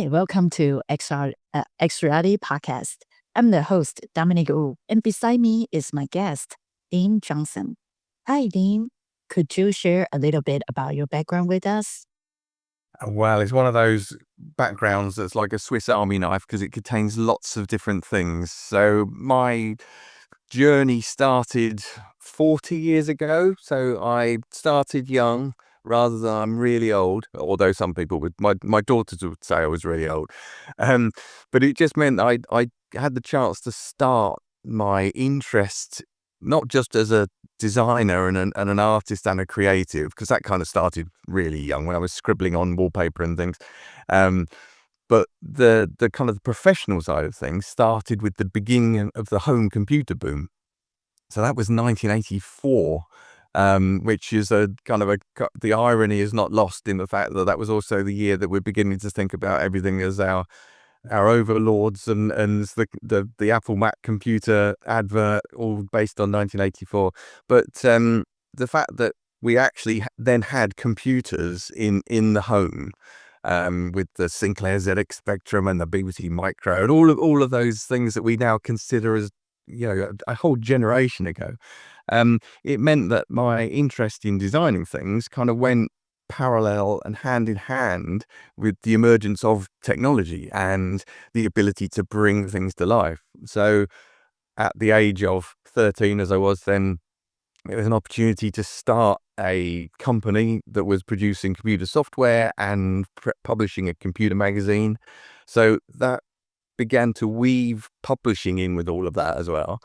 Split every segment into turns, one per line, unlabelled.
Hi, welcome to XReality podcast. I'm the host, Dominic Wu, and beside me is my guest, Dean Johnson. Hi, Dean. Could you share a little bit about your background with us?
Well, it's one of those backgrounds that's like a Swiss Army knife because it contains lots of different things. So my journey started 40 years ago. So I started young rather than I'm really old, although some people would, my daughters would say I was really old. Um, but it just meant I had the chance to start my interest, not just as a designer and an artist and a creative, because that kind of started really young when I was scribbling on wallpaper and things. Um, but the kind of the professional side of things started with the beginning of the home computer boom. So that was 1984, which is a kind of the irony is not lost in the fact that that was also the year that we're beginning to think about everything as our overlords and the Apple Mac computer advert, all based on 1984. But the fact that we actually then had computers in the home, with the Sinclair ZX Spectrum and the BBC Micro and all of those things that we now consider as a whole generation ago. It meant that my interest in designing things kind of went parallel and hand in hand with the emergence of technology and the ability to bring things to life. So at the age of 13, as I was then, it was an opportunity to start a company that was producing computer software and publishing a computer magazine. So that began to weave publishing in with all of that as well.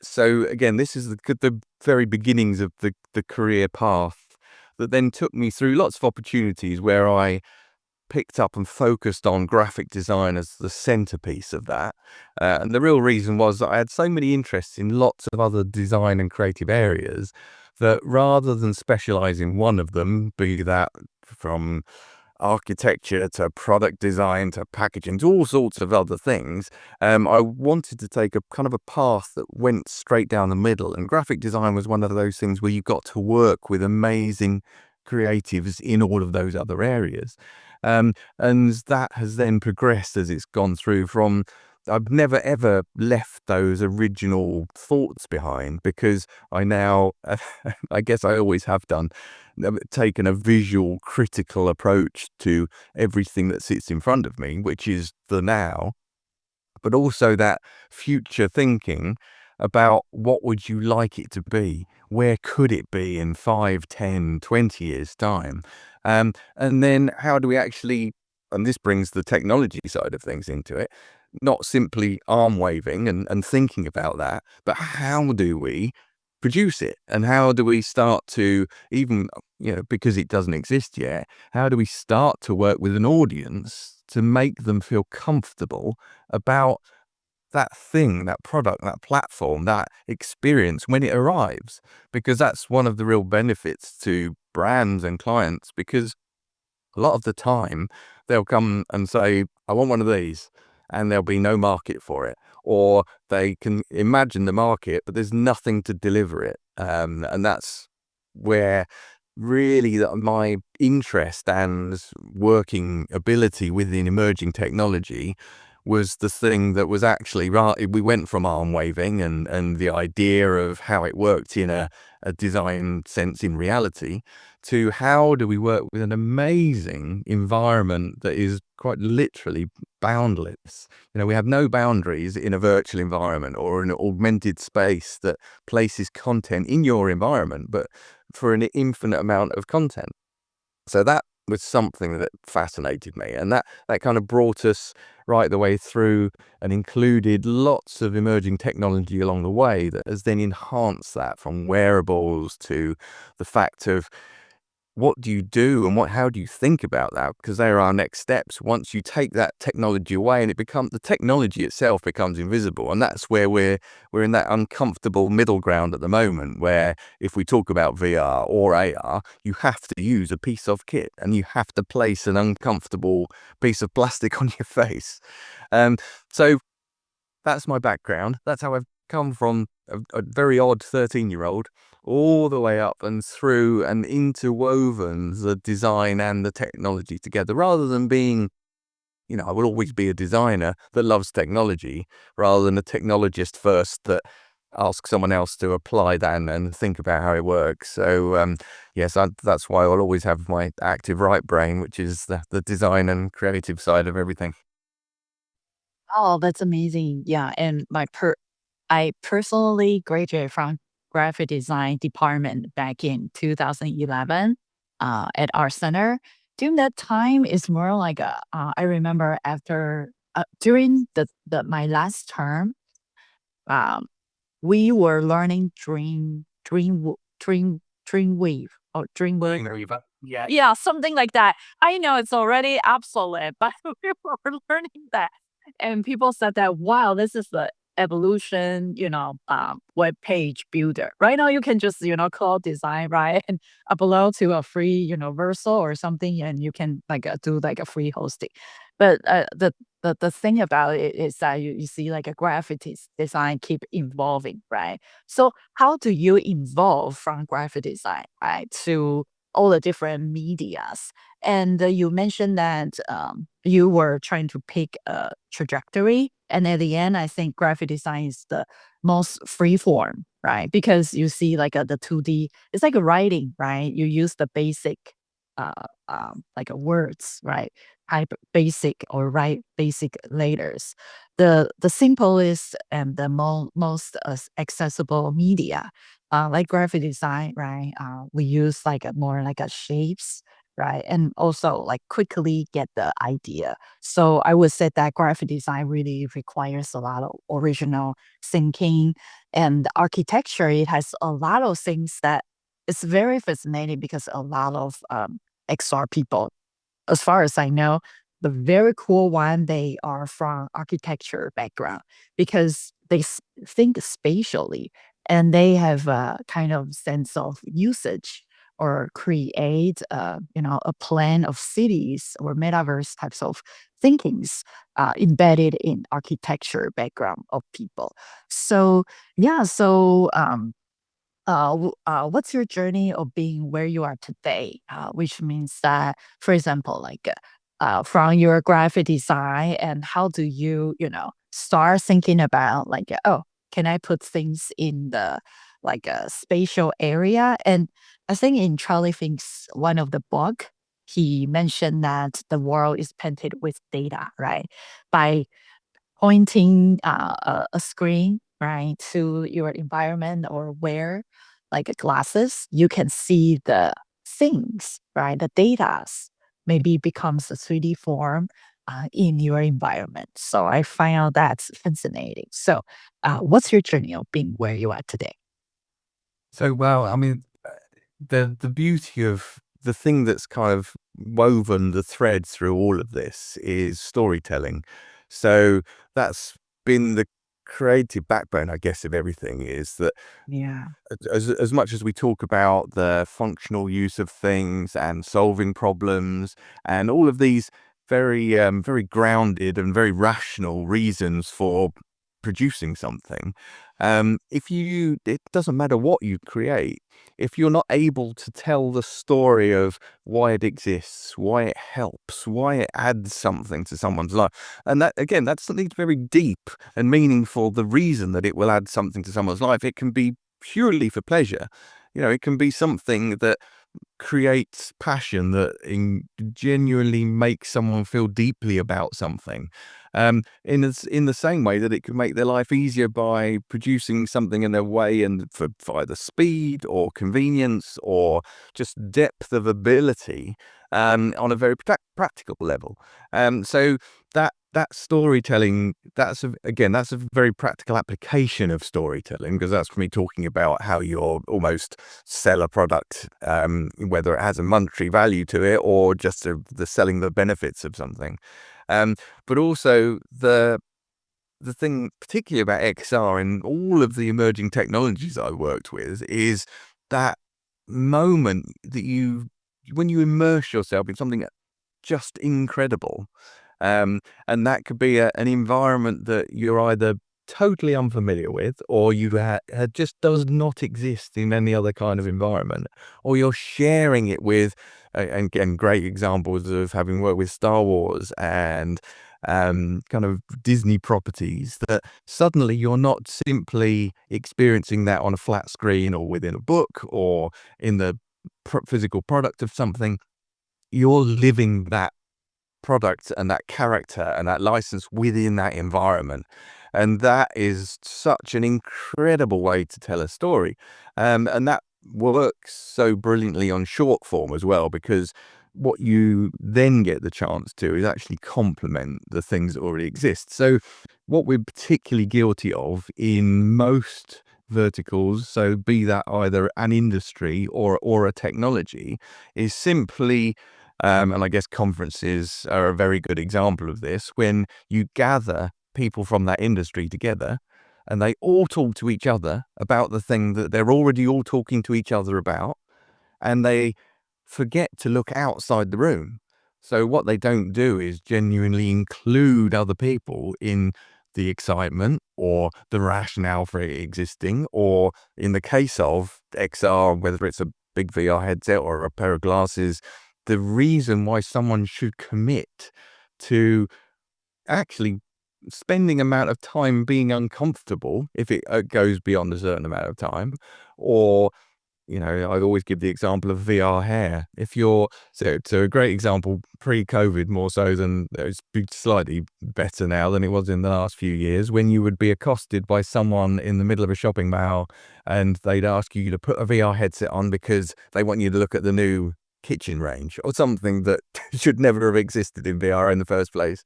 So again, this is the very beginnings of the career path that then took me through lots of opportunities where I picked up and focused on graphic design as the centerpiece of that. And the real reason was that I had so many interests in lots of other design and creative areas that rather than specialize in one of them, be that from architecture to product design to packaging to all sorts of other things, I wanted to take a kind of a path that went straight down the middle. And graphic design was one of those things where you got to work with amazing creatives in all of those other areas. And that has then progressed as it's gone through from, I've never ever left those original thoughts behind because I now, I guess I always have done, taken a visual critical approach to everything that sits in front of me, which is the now, but also that future thinking about what would you like it to be? Where could it be in 5, 10, 20 years time? And then how do we actually, and this brings the technology side of things into it, not simply arm waving and thinking about that, but how do we produce it? And how do we start to even, because it doesn't exist yet, how do we start to work with an audience to make them feel comfortable about that thing, that product, that platform, that experience when it arrives? Because that's one of the real benefits to brands and clients, because a lot of the time they'll come and say, I want one of these, and there'll be no market for it. Or they can imagine the market, but there's nothing to deliver it. And that's where really my interest and working ability within emerging technology was the thing that was actually right. We went from arm waving and the idea of how it worked in a design sense in reality to how do we work with an amazing environment that is quite literally boundless. We have no boundaries in a virtual environment or an augmented space that places content in your environment, but for an infinite amount of content. So that was something that fascinated me, and that kind of brought us right the way through and included lots of emerging technology along the way that has then enhanced that, from wearables to the fact of what do you do and how do you think about that? Because they are our next steps. Once you take that technology away and the technology itself becomes invisible. And that's where we're in that uncomfortable middle ground at the moment, where if we talk about VR or AR, you have to use a piece of kit and you have to place an uncomfortable piece of plastic on your face. So that's my background. That's how I've come from a very odd 13-year-old all the way up and through and interwoven the design and the technology together, rather than being I will always be a designer that loves technology rather than a technologist first that asks someone else to apply that and think about how it works. So yes, that's why I'll always have my active right brain, which is the design and creative side of everything.
Oh, that's amazing. Yeah, and I personally graduated from graphic design department back in 2011 at our center. During that time, it's more like I remember after during the my last term, um, we were learning Dreamweave or Dreamweave. Yeah, yeah, something like that. I know it's already obsolete, but we were learning that, and people said that, wow, this is the evolution, web page builder. Right now, you can just call design, right, and upload to a free universal or something, and you can like do like a free hosting. But the thing about it is that you see like a design keep evolving, right? So how do you evolve from graphic design, right, to all the different medias? And you mentioned that you were trying to pick a trajectory, and at the end, I think graphic design is the most free form, right? Because you see like the 2D, it's like a writing, right? You use the basic, uh, like words, right? Type basic or write basic letters. The simplest and the most accessible media, like graphic design, right? We use like a more like a shapes, right? And also like quickly get the idea. So I would say that graphic design really requires a lot of original thinking, and architecture. It has a lot of things that it's very fascinating because a lot of XR people, as far as I know, the very cool one, they are from architecture background because they think spatially, and they have a kind of sense of usage or create, a plan of cities or metaverse types of thinkings embedded in architecture background of people. So yeah, what's your journey of being where you are today? Which means that, for example, like from your graphic design, and how do you, start thinking about like, oh, can I put things in the like a spatial area? And I think in Charlie Fink's one of the book, he mentioned that the world is painted with data, right? By pointing a screen, right, to your environment or wear like glasses, you can see the things, right? The data maybe becomes a 3D form in your environment. So I find out that's fascinating. So, what's your journey of being where you are today?
So, well, I mean, the beauty of the thing that's kind of woven the thread through all of this is storytelling. So that's been the creative backbone, I guess, of everything, is that
Yeah.
as much as we talk about the functional use of things and solving problems and all of these very grounded and very rational reasons for producing something, if you it doesn't matter what you create, if you're not able to tell the story of why it exists, why it helps, why it adds something to someone's life, and that again, that's something very deep and meaningful. The reason that it will add something to someone's life, it can be purely for pleasure. It can be something that creates passion, that genuinely makes someone feel deeply about something. In the same way that it could make their life easier by producing something in their way, and for either speed or convenience or just depth of ability, on a very practical level. So that storytelling, that's a very practical application of storytelling, because that's me talking about how you're almost sell a product, whether it has a monetary value to it or just the selling the benefits of something. But also the thing particularly about XR and all of the emerging technologies I worked with is that moment that when you immerse yourself in something just incredible. And that could be an environment that you're either totally unfamiliar with, or just does not exist in any other kind of environment, or you're sharing it with, and again, great examples of having worked with Star Wars and kind of Disney properties, that suddenly you're not simply experiencing that on a flat screen or within a book or in the physical product of something. You're living that product and that character and that license within that environment. And that is such an incredible way to tell a story. And that works so brilliantly on short form as well, because what you then get the chance to is actually complement the things that already exist. So what we're particularly guilty of in most verticals, so be that either an industry or a technology, is simply and I guess conferences are a very good example of this, when you gather people from that industry together and they all talk to each other about the thing that they're already all talking to each other about, and they forget to look outside the room. So what they don't do is genuinely include other people in the excitement or the rationale for it existing, or in the case of XR, whether it's a big VR headset or a pair of glasses, the reason why someone should commit to actually spending amount of time being uncomfortable if it goes beyond a certain amount of time. Or, I always give the example of VR hair. If you're so a great example pre-COVID, more so than it's slightly better now than it was in the last few years, when you would be accosted by someone in the middle of a shopping mall and they'd ask you to put a VR headset on because they want you to look at the new kitchen range or something that should never have existed in VR in the first place.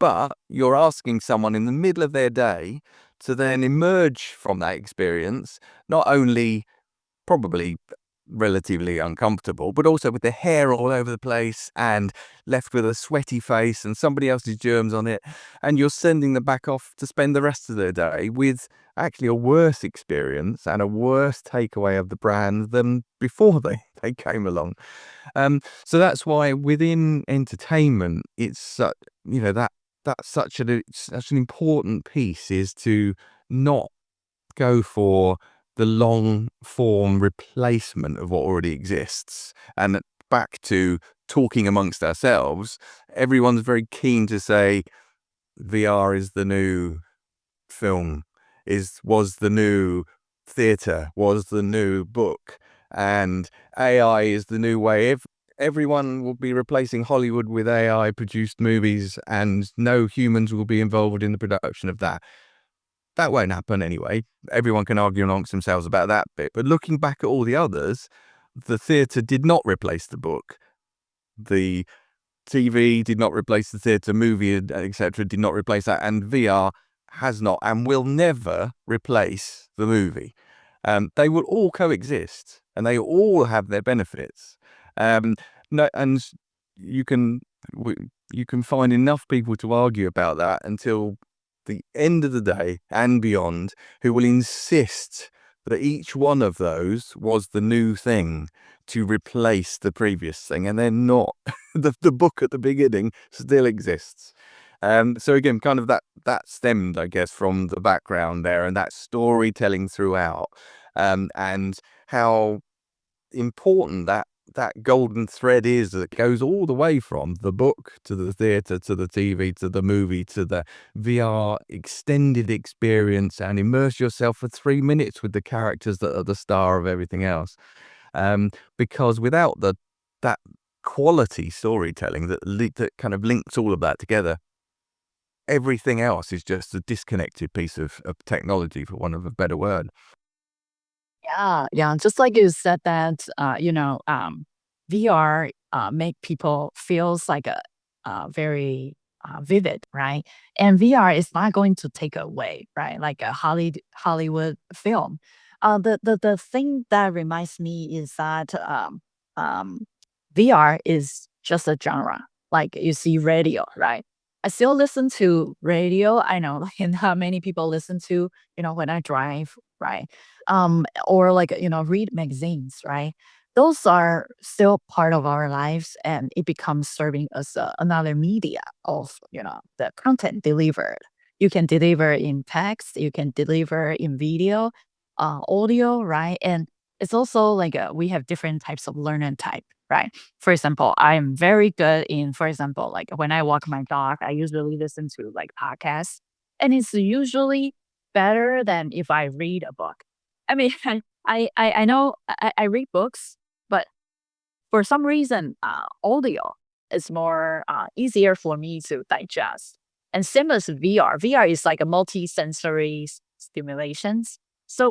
But you're asking someone in the middle of their day to then emerge from that experience, not only probably relatively uncomfortable, but also with the hair all over the place and left with a sweaty face and somebody else's germs on it. And you're sending them back off to spend the rest of their day with actually a worse experience and a worse takeaway of the brand than before they came along. So that's why within entertainment, it's that's such an important piece, is to not go for the long form replacement of what already exists. And back to talking amongst ourselves, everyone's very keen to say VR is the new film, was the new theatre, was the new book, and AI is the new way. Everyone will be replacing Hollywood with AI produced movies, and no humans will be involved in the production of that. That won't happen anyway. Everyone can argue amongst themselves about that bit. But looking back at all the others, the theatre did not replace the book. The TV did not replace the theatre, movie, etc. did not replace that. And VR has not and will never replace the movie. They will all coexist and they all have their benefits. No, and you can you can find enough people to argue about that until the end of the day and beyond, who will insist that each one of those was the new thing to replace the previous thing, and they're not. The book at the beginning still exists. So again, kind of that stemmed, I guess, from the background there and that storytelling throughout, and how important that golden thread is that goes all the way from the book to the theatre to the TV to the movie to the VR extended experience, and immerse yourself for 3 minutes with the characters that are the star of everything else. Because without that quality storytelling that kind of links all of that together, everything else is just a disconnected piece of technology, for want of a better word.
Yeah, yeah. Just like you said that, VR make people feels like very vivid, right? And VR is not going to take away, right? Like a Hollywood film. The thing that reminds me is that um, VR is just a genre. Like you see radio, right? I still listen to radio. I know, like, and how many people listen to, when I drive, right? Or like, read magazines, right? Those are still part of our lives, and it becomes serving as another media of, the content delivered. You can deliver in text, you can deliver in video, audio, right? And it's also like we have different types of learning type, right? For example, I'm very good in, for example, like when I walk my dog, I usually listen to like podcasts, and it's usually better than if I read a book. I mean, I know I read books, but for some reason, audio is more easier for me to digest. And same as VR. VR is like a multi-sensory stimulations. So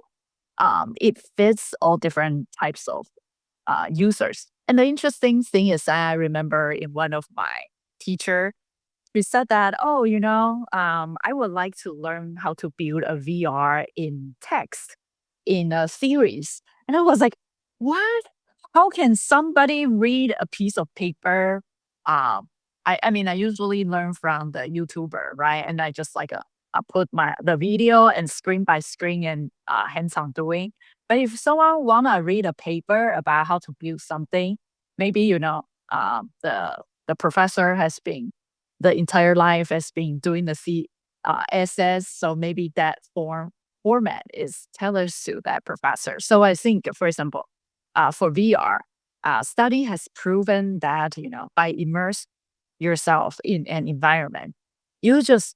it fits all different types of users. And the interesting thing is that I remember in one of my teacher, she said that, oh, I would like to learn how to build a VR in text in a series. And I was like, what? How can somebody read a piece of paper? I mean, I usually learn from the YouTuber, right? And I just like I put the video and screen by screen and hands on doing. But if someone wanna read a paper about how to build something, maybe the professor has been the entire life has been doing the SS, so maybe that format is tailored to that professor. So I think, for example, for VR, study has proven that by immerse yourself in an environment, you just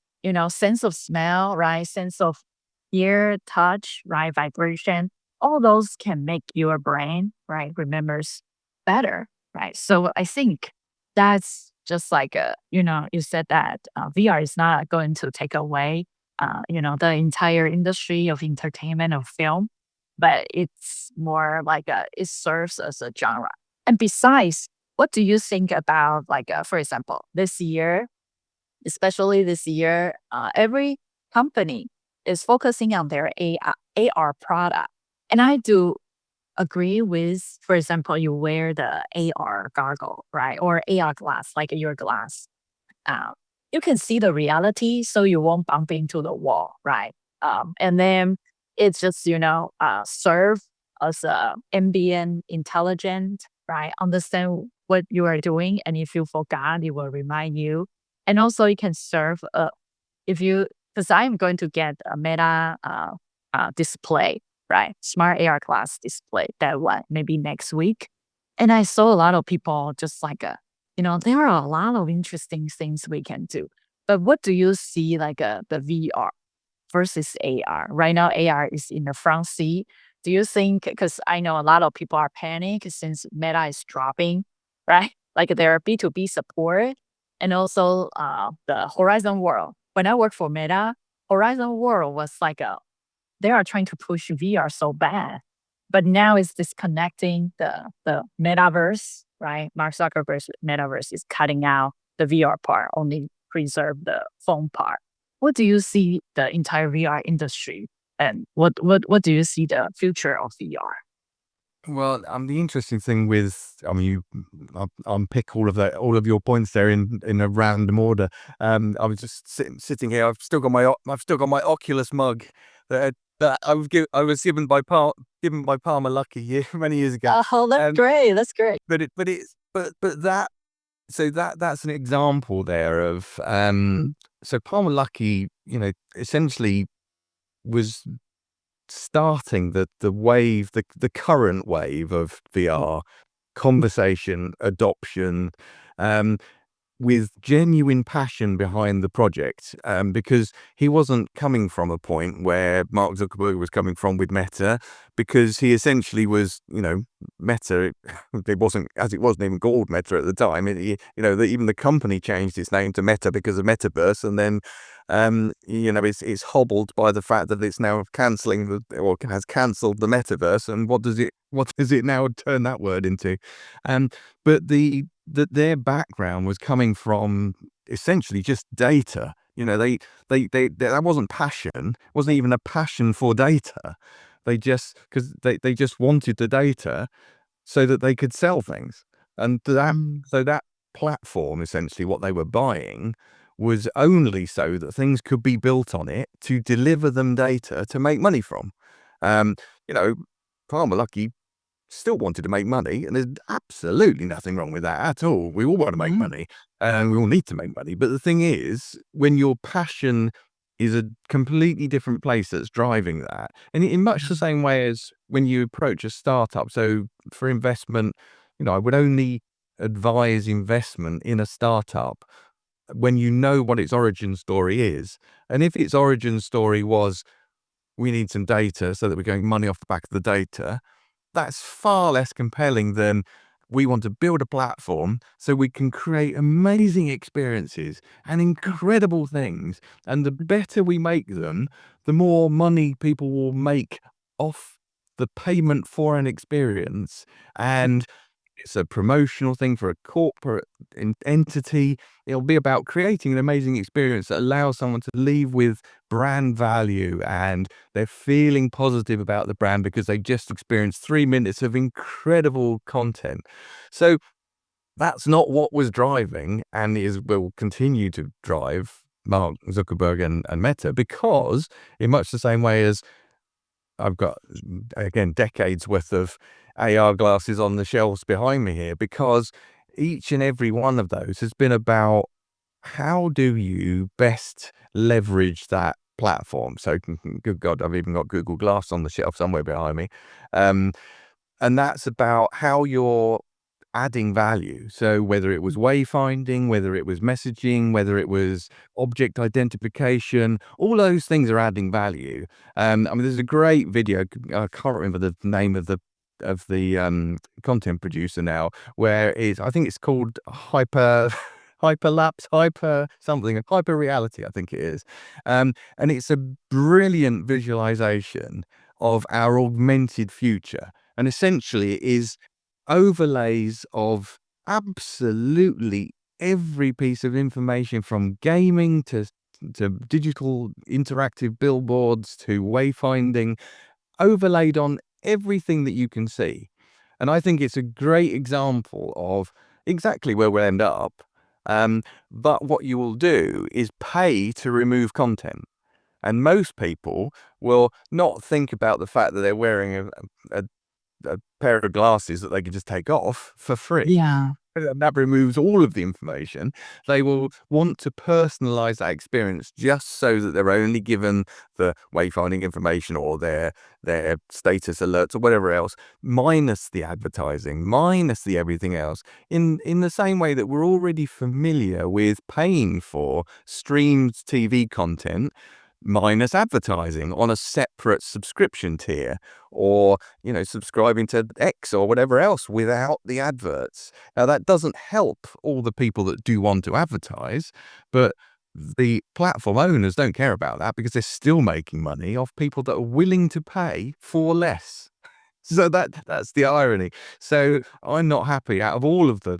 sense of smell, right? Sense of hear, touch, right? Vibration. All those can make your brain remembers better, right? So I think that's just like you said that VR is not going to take away the entire industry of entertainment of film, but it's more like it serves as a genre. And besides, what do you think about like for example, this year, especially this year, every company is focusing on their AR product. And I do agree with, for example, you wear the AR goggle, right? Or AR glass, like your glass. Uh, you can see the reality, so you won't bump into the wall, right? And then it's just, serve as a ambient intelligent, right? Understand what you are doing. And if you forgot, it will remind you. And also you can serve, if you, because I'm going to get a Meta display, right? Smart AR glass display, that one, maybe next week. And I saw a lot of people just like, there are a lot of interesting things we can do. But what do you see like the VR versus AR? Right now, AR is in the front seat. Do you think, because I know a lot of people are panicked since Meta is dropping, right? Like their B2B support and also the Horizon World. When I worked for Meta, Horizon World was like they are trying to push VR so bad. But now it's disconnecting the metaverse, right? Mark Zuckerberg's metaverse is cutting out the VR part, only preserve the phone part. What do you see the entire VR industry, and what do you see the future of VR?
Well, the interesting thing with, I mean, I'll unpick all of your points there in a random order. I was just sitting here. I've still got my Oculus mug that I was given by Palmer Luckey many years ago.
Oh, that's great. That's great.
But that's an example there of so Palmer Luckey, essentially was starting the current wave of VR conversation adoption, um, with genuine passion behind the project, because he wasn't coming from a point where Mark Zuckerberg was coming from with Meta, because he essentially was, Meta. It wasn't even called Meta at the time. Even the company changed its name to Meta because of Metaverse, and then it's hobbled by the fact that it's now has cancelled the Metaverse. And what does it now turn that word into? But their background was coming from essentially just data. That wasn't passion. It wasn't even a passion for data. They just wanted the data so that they could sell things. And that platform, essentially what they were buying, was only so that things could be built on it to deliver them data to make money from. Um, you know, Palmer Luckey still wanted to make money, and there's absolutely nothing wrong with that at all. We all want to make money, and we all need to make money. But the thing is, when your passion is a completely different place that's driving that. And in much the same way as when you approach a startup. So for investment, I would only advise investment in a startup when you know what its origin story is. And if its origin story was, we need some data so that we're getting money off the back of the data, that's far less compelling than, we want to build a platform so we can create amazing experiences and incredible things. And the better we make them, the more money people will make off the payment for an experience. And it's a promotional thing for a corporate entity. It'll be about creating an amazing experience that allows someone to leave with brand value, and they're feeling positive about the brand because they just experienced 3 minutes of incredible content. So that's not what was driving, and will continue to drive Mark Zuckerberg and Meta, because in much the same way as I've got, again, decades worth of AR glasses on the shelves behind me here, because each and every one of those has been about, how do you best leverage that platform? So, good God, I've even got Google Glass on the shelf somewhere behind me. And that's about how you're adding value. So whether it was wayfinding, whether it was messaging, whether it was object identification, all those things are adding value. There's a great video. I can't remember the name of the content producer now, where I think it's called hyperlapse, hyper reality, I think it is. And it's a brilliant visualization of our augmented future. And essentially it is overlays of absolutely every piece of information, from gaming to digital interactive billboards to wayfinding, overlaid on everything that you can see. And I think it's a great example of exactly where we'll end up. But what you will do is pay to remove content. And most people will not think about the fact that they're wearing a pair of glasses that they can just take off for free.
Yeah.
And that removes all of the information. They will want to personalize that experience just so that they're only given the wayfinding information or their status alerts or whatever else, minus the advertising, minus the everything else. In the same way that we're already familiar with paying for streamed TV content, minus advertising on a separate subscription tier, or subscribing to X or whatever else without the adverts. Now, that doesn't help all the people that do want to advertise, but the platform owners don't care about that, because they're still making money off people that are willing to pay for less. So that's the irony. So I'm not happy. Out of all of the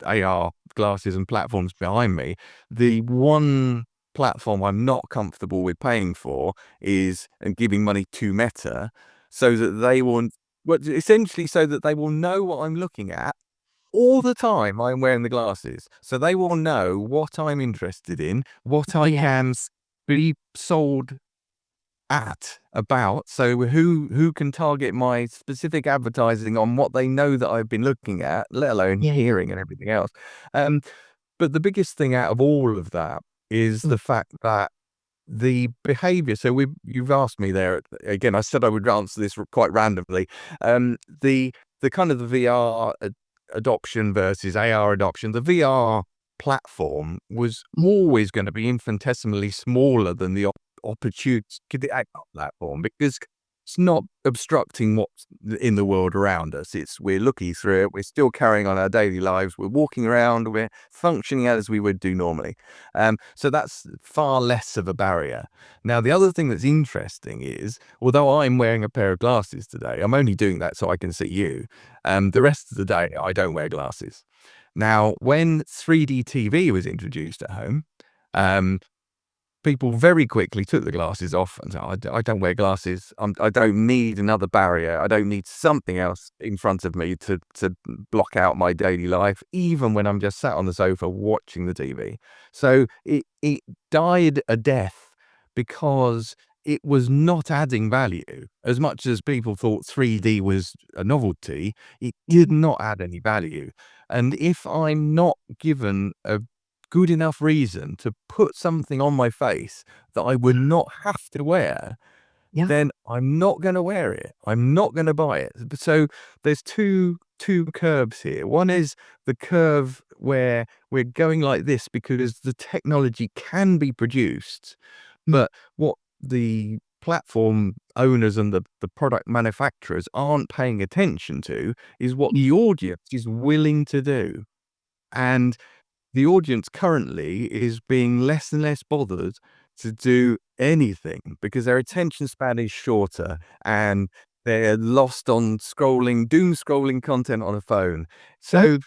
AR glasses and platforms behind me, the one platform I'm not comfortable with paying for is, and giving money to Meta, so that they will, essentially so that they will know what I'm looking at all the time I'm wearing the glasses. So they will know what I'm interested in, what I can be sold about. So who can target my specific advertising on what they know that I've been looking at, let alone hearing and everything else. But the biggest thing out of all of that is the fact that the behavior. So you've asked me there again. I said I would answer this quite randomly. The kind of the VR adoption versus AR adoption. The VR platform was always going to be infinitesimally smaller than the opportunity platform, because it's not obstructing what's in the world around us. We're looking through it. We're still carrying on our daily lives. We're walking around. We're functioning as we would do normally. So that's far less of a barrier. Now, the other thing that's interesting is, although I'm wearing a pair of glasses today, I'm only doing that so I can see you. The rest of the day, I don't wear glasses. Now, when 3D TV was introduced at home, people very quickly took the glasses off and said, I don't wear glasses. I don't need another barrier. I don't need something else in front of me to block out my daily life, even when I'm just sat on the sofa watching the TV. So it died a death because it was not adding value. As much as people thought 3D was a novelty, it did not add any value. And if I'm not given a good enough reason to put something on my face that I would not have to wear,
Yeah.
then I'm not going to wear it. I'm not going to buy it. So there's two curves here. One is the curve where we're going like this because the technology can be produced, but what the platform owners and the product manufacturers aren't paying attention to is what the audience is willing to do. And the audience currently is being less and less bothered to do anything because their attention span is shorter and they're lost on doom scrolling content on a phone. So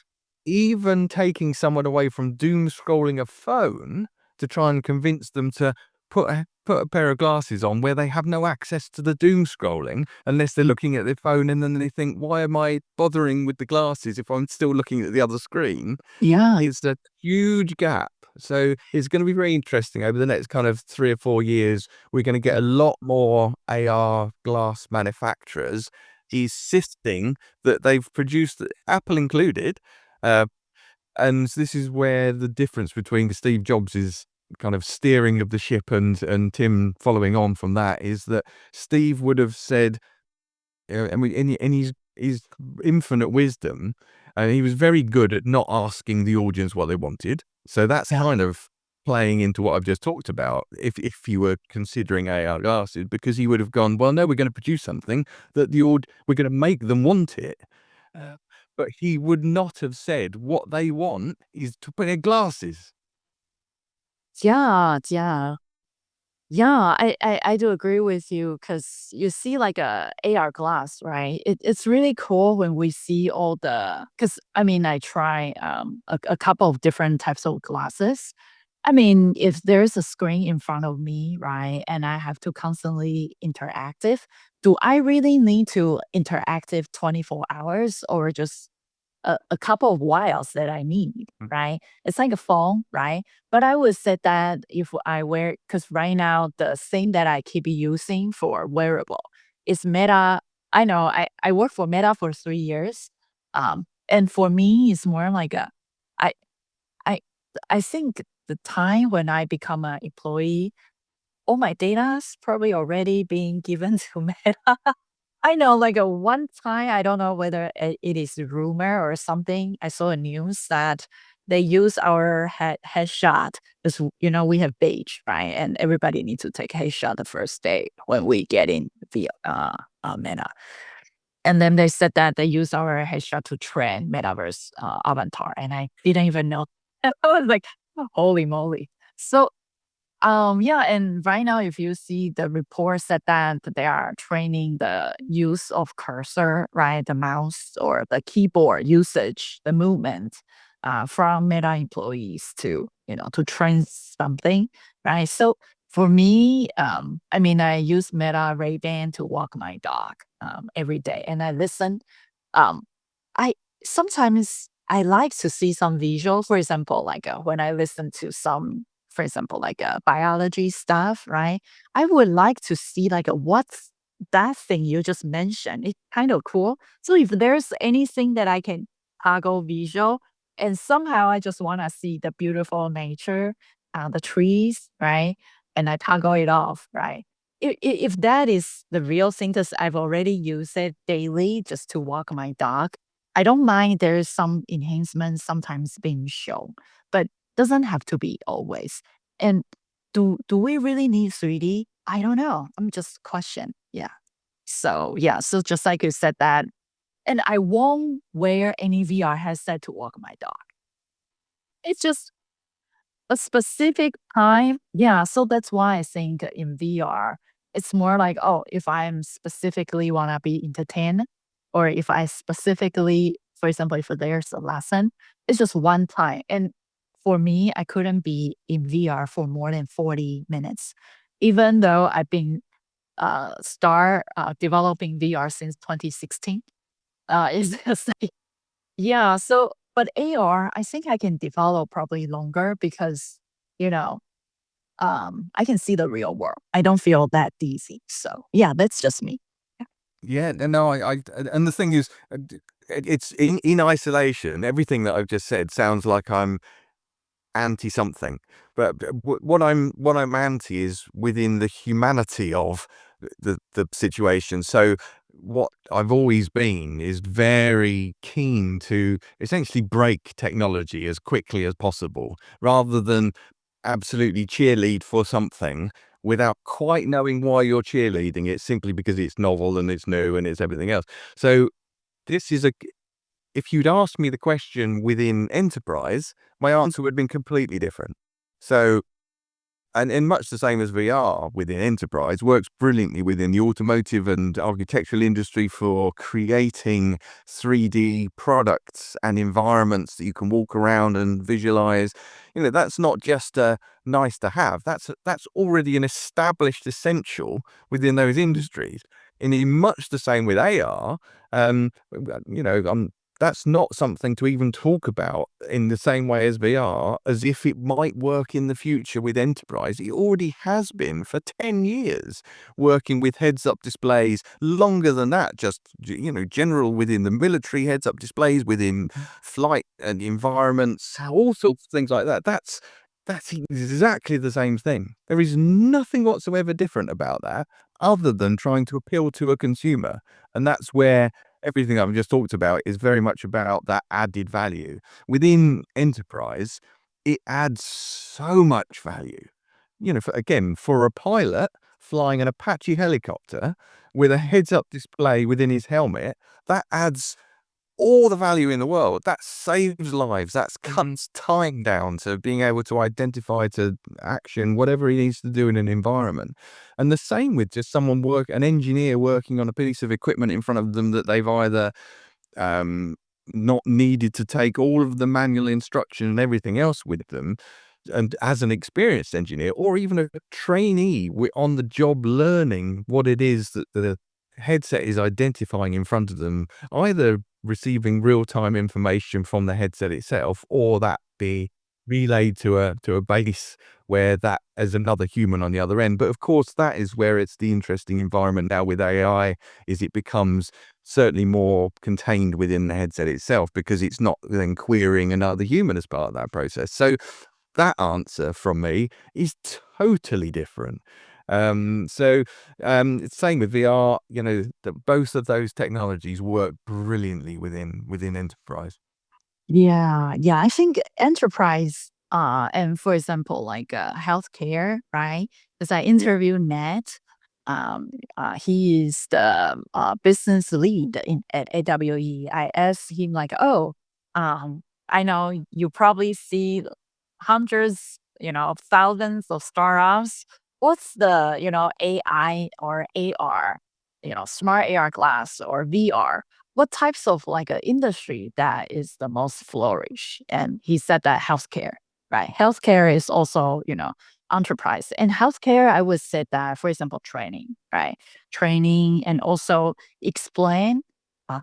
even taking someone away from doom scrolling a phone to try and convince them to put a pair of glasses on where they have no access to the doom scrolling unless they're looking at their phone, and then they think, why am I bothering with the glasses if I'm still looking at the other screen?
Yeah.
It's a huge gap. So it's going to be very interesting over the next kind of 3 or 4 years. We're going to get a lot more AR glass manufacturers insisting that they've produced, Apple included, and this is where the difference between Steve Jobs' kind of steering of the ship and Tim following on from that is that Steve would have said, in his infinite wisdom, and he was very good at not asking the audience what they wanted. So that's kind of playing into what I've just talked about. If you were considering AR glasses, because he would have gone, well, no, we're going to produce something that we're going to make them want it. But he would not have said what they want is to put their glasses.
Yeah, yeah. Yeah, I do agree with you because you see like a AR glass, right? It's really cool when we see all the because I mean I try a couple of different types of glasses. I mean, if there's a screen in front of me, right, and I have to constantly interactive, do I really need to interactive 24 hours or just a couple of whiles that I need, right? It's like a phone, right? But I would say that if I wear, because right now the thing that I keep using for wearable is Meta. I know I work for Meta for 3 years, and for me it's more like I I I think the time when I become an employee, all my data's probably already being given to Meta. I know, like, one time, I don't know whether it is a rumor or something. I saw a news that they use our headshot. Because, we have beige, right? And everybody needs to take headshot the first day when we get in via Meta. And then they said that they use our headshot to train Metaverse avatar. And I didn't even know. I was like, holy moly. So yeah, and right now, if you see the report said that they are training the use of cursor, right, the mouse or the keyboard usage, the movement, from Meta employees to to train something, right? So for me, I mean, I use Meta Ray-Ban to walk my dog every day, and I listen. Um, I sometimes I like to see some visual. For example, like when I listen to some, for example, like biology stuff, right? I would like to see like what's that thing you just mentioned. It's kind of cool. So if there's anything that I can toggle visual, and somehow I just want to see the beautiful nature, the trees, right? And I toggle it off, right? If that is the real thing, because I've already used it daily just to walk my dog, I don't mind there's some enhancements sometimes being shown, but doesn't have to be always. And do we really need 3D? I don't know. I'm just question. Yeah. So yeah, so just like you said that, and I won't wear any VR headset to walk my dog. It's just a specific time. Yeah, so that's why I think in VR, it's more like, oh, if I'm specifically wanna be entertained, or if I specifically, for example, if there's a lesson, it's just one time. And for me, I couldn't be in VR for more than 40 minutes, even though I've been start developing VR since 2016. It's just yeah, so but AR, I think I can develop probably longer because, you know, I can see the real world. I don't feel that dizzy. So yeah, that's just me.
Yeah, no, and the thing is, it's in isolation. Everything that I've just said sounds like I'm anti something, but what I'm anti is within the humanity of the situation. So what I've always been is very keen to essentially break technology as quickly as possible, rather than absolutely cheerlead for something without quite knowing why you're cheerleading it, simply because it's novel and it's new and it's everything else. So this is a if you'd asked me the question within enterprise, my answer would have been completely different. So, and in much the same as VR within enterprise, works brilliantly within the automotive and architectural industry for creating 3D products and environments that you can walk around and visualize. That's not just a nice to have. That's already an established essential within those industries. And in much the same with AR, um, that's not something to even talk about in the same way as VR, as if it might work in the future with enterprise. It already has been for 10 years, working with heads-up displays, longer than that, just, general within the military heads-up displays, within flight and environments, all sorts of things like that. That's exactly the same thing. There is nothing whatsoever different about that, other than trying to appeal to a consumer. And that's where everything I've just talked about is very much about that added value. Within enterprise, it adds so much value. For a pilot flying an Apache helicopter with a heads-up display within his helmet, that adds all the value in the world. That saves lives. That cuts time down to being able to identify to action whatever he needs to do in an environment. And the same with just an engineer working on a piece of equipment in front of them that they've either not needed to take all of the manual instruction and everything else with them, and as an experienced engineer, or even a trainee on the job learning what it is that the headset is identifying in front of them, either receiving real-time information from the headset itself, or that be relayed to a base where that is another human on the other end. But of course, that is where it's the interesting environment now with AI, is it becomes certainly more contained within the headset itself, because it's not then querying another human as part of that process. So that answer from me is totally different. It's same with VR, that both of those technologies work brilliantly within enterprise.
Yeah, yeah. I think enterprise, and for example, like healthcare, right? Because I interviewed Ned. He is the business lead at AWE. I asked him like, "Oh, I know you probably see hundreds, of thousands of startups. What's the AI or AR, smart AR glass or VR? What types of like a industry that is the most flourish?" And he said that healthcare, right? Healthcare is also, enterprise. And healthcare, I would say that, for example, training, right? Training and also explain,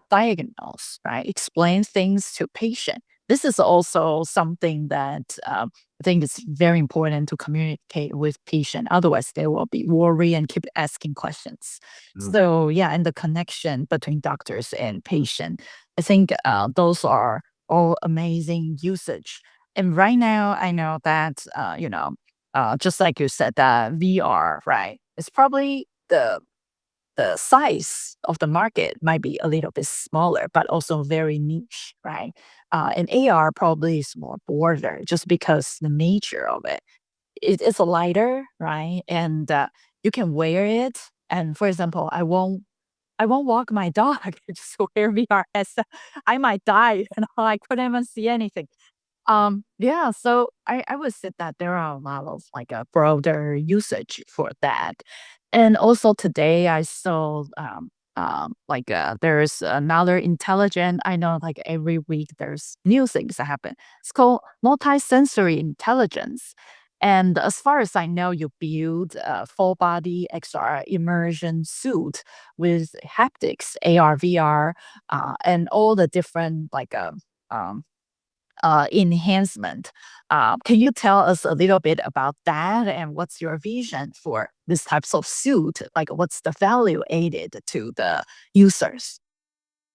diagnose, right? Explain things to patient. This is also something that I think is very important to communicate with patient. Otherwise, they will be worried and keep asking questions.
Mm.
So yeah, and the connection between doctors and patient, I think those are all amazing usage. And right now, I know that just like you said, that VR, right? It's probably the size of the market might be a little bit smaller, but also very niche, right? And AR probably is more border, just because the nature of it. It's a lighter, right? And you can wear it. And for example, I won't walk my dog just to wear VR headset. I might die, I couldn't even see anything. Yeah, so I would say that there are a lot of like a broader usage for that. And also today I saw like there's another intelligent, I know like every week there's new things that happen. It's called multi-sensory intelligence. And as far as I know, you build a full body XR immersion suit with haptics, AR, VR, and all the different like um, enhancement. Can you tell us a little bit about that, and what's your vision for this types of suit? Like, what's the value added to the users?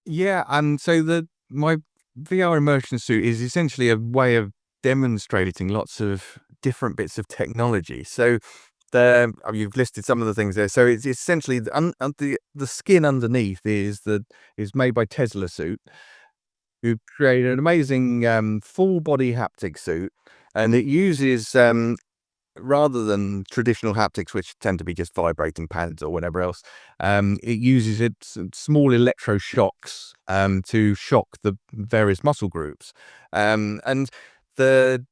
Yeah, and so the my VR immersion suit is essentially a way of demonstrating lots of different bits of technology. So you've listed some of the things there. So it's essentially the skin underneath is made by Tesla Suit, who created an amazing full body haptic suit, and it uses rather than traditional haptics, which tend to be just vibrating pads or whatever else, it uses small electroshocks to shock the various muscle groups. And the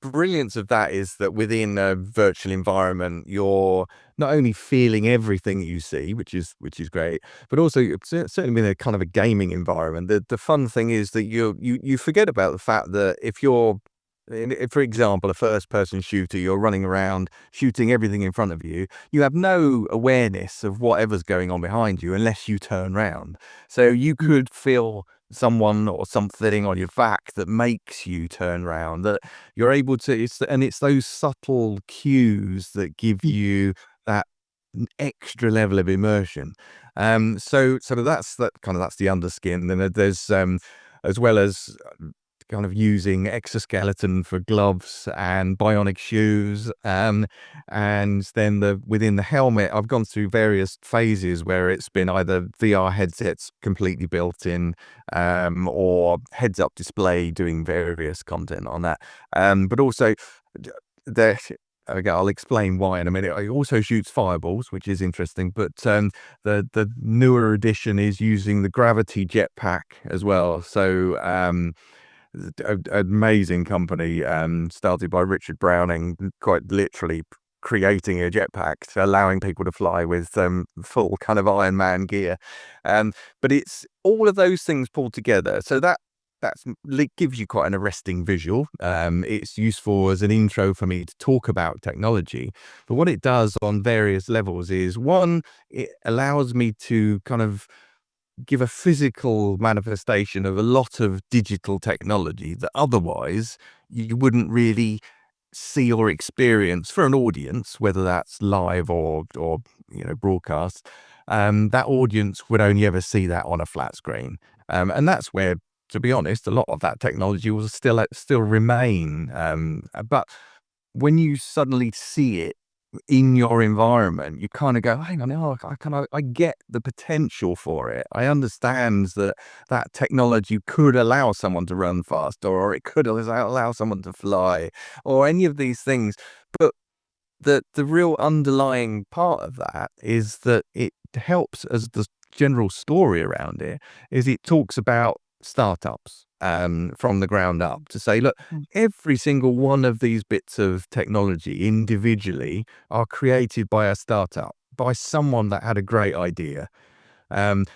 brilliance of that is that within a virtual environment, you're not only feeling everything you see, which is great, but also certainly in a kind of a gaming environment. The fun thing is that you forget about the fact that if you're, for example, a first-person shooter, you're running around shooting everything in front of you. You have no awareness of whatever's going on behind you unless you turn around. So you could feel someone or something on your back that makes you turn around. That you're able to. It's those subtle cues that give you that extra level of immersion. So that's that's the underskin. Then there's as well as kind of using exoskeleton for gloves and bionic shoes. And then within the helmet, I've gone through various phases where it's been either VR headsets completely built in, or heads-up display doing various content on that. But also there. Okay, I'll explain why in a minute. It also shoots fireballs, which is interesting. But the newer edition is using the gravity jetpack as well. So amazing company, started by Richard Browning, quite literally creating a jetpack, allowing people to fly with full kind of Iron Man gear. But it's all of those things pulled together. So that gives you quite an arresting visual. It's useful as an intro for me to talk about technology. But what it does on various levels is, one, it allows me to kind of give a physical manifestation of a lot of digital technology that otherwise you wouldn't really see or experience for an audience, whether that's live or broadcast. That audience would only ever see that on a flat screen, and that's where, to be honest, a lot of that technology will still remain. But when you suddenly see it in your environment, you kind of go, hang on, I get the potential for it. I understand that technology could allow someone to run faster, or it could allow someone to fly, or any of these things. But the real underlying part of that is that it helps, as the general story around it is, it talks about startups from the ground up, to say, look, every single one of these bits of technology individually are created by a startup, by someone that had a great idea. And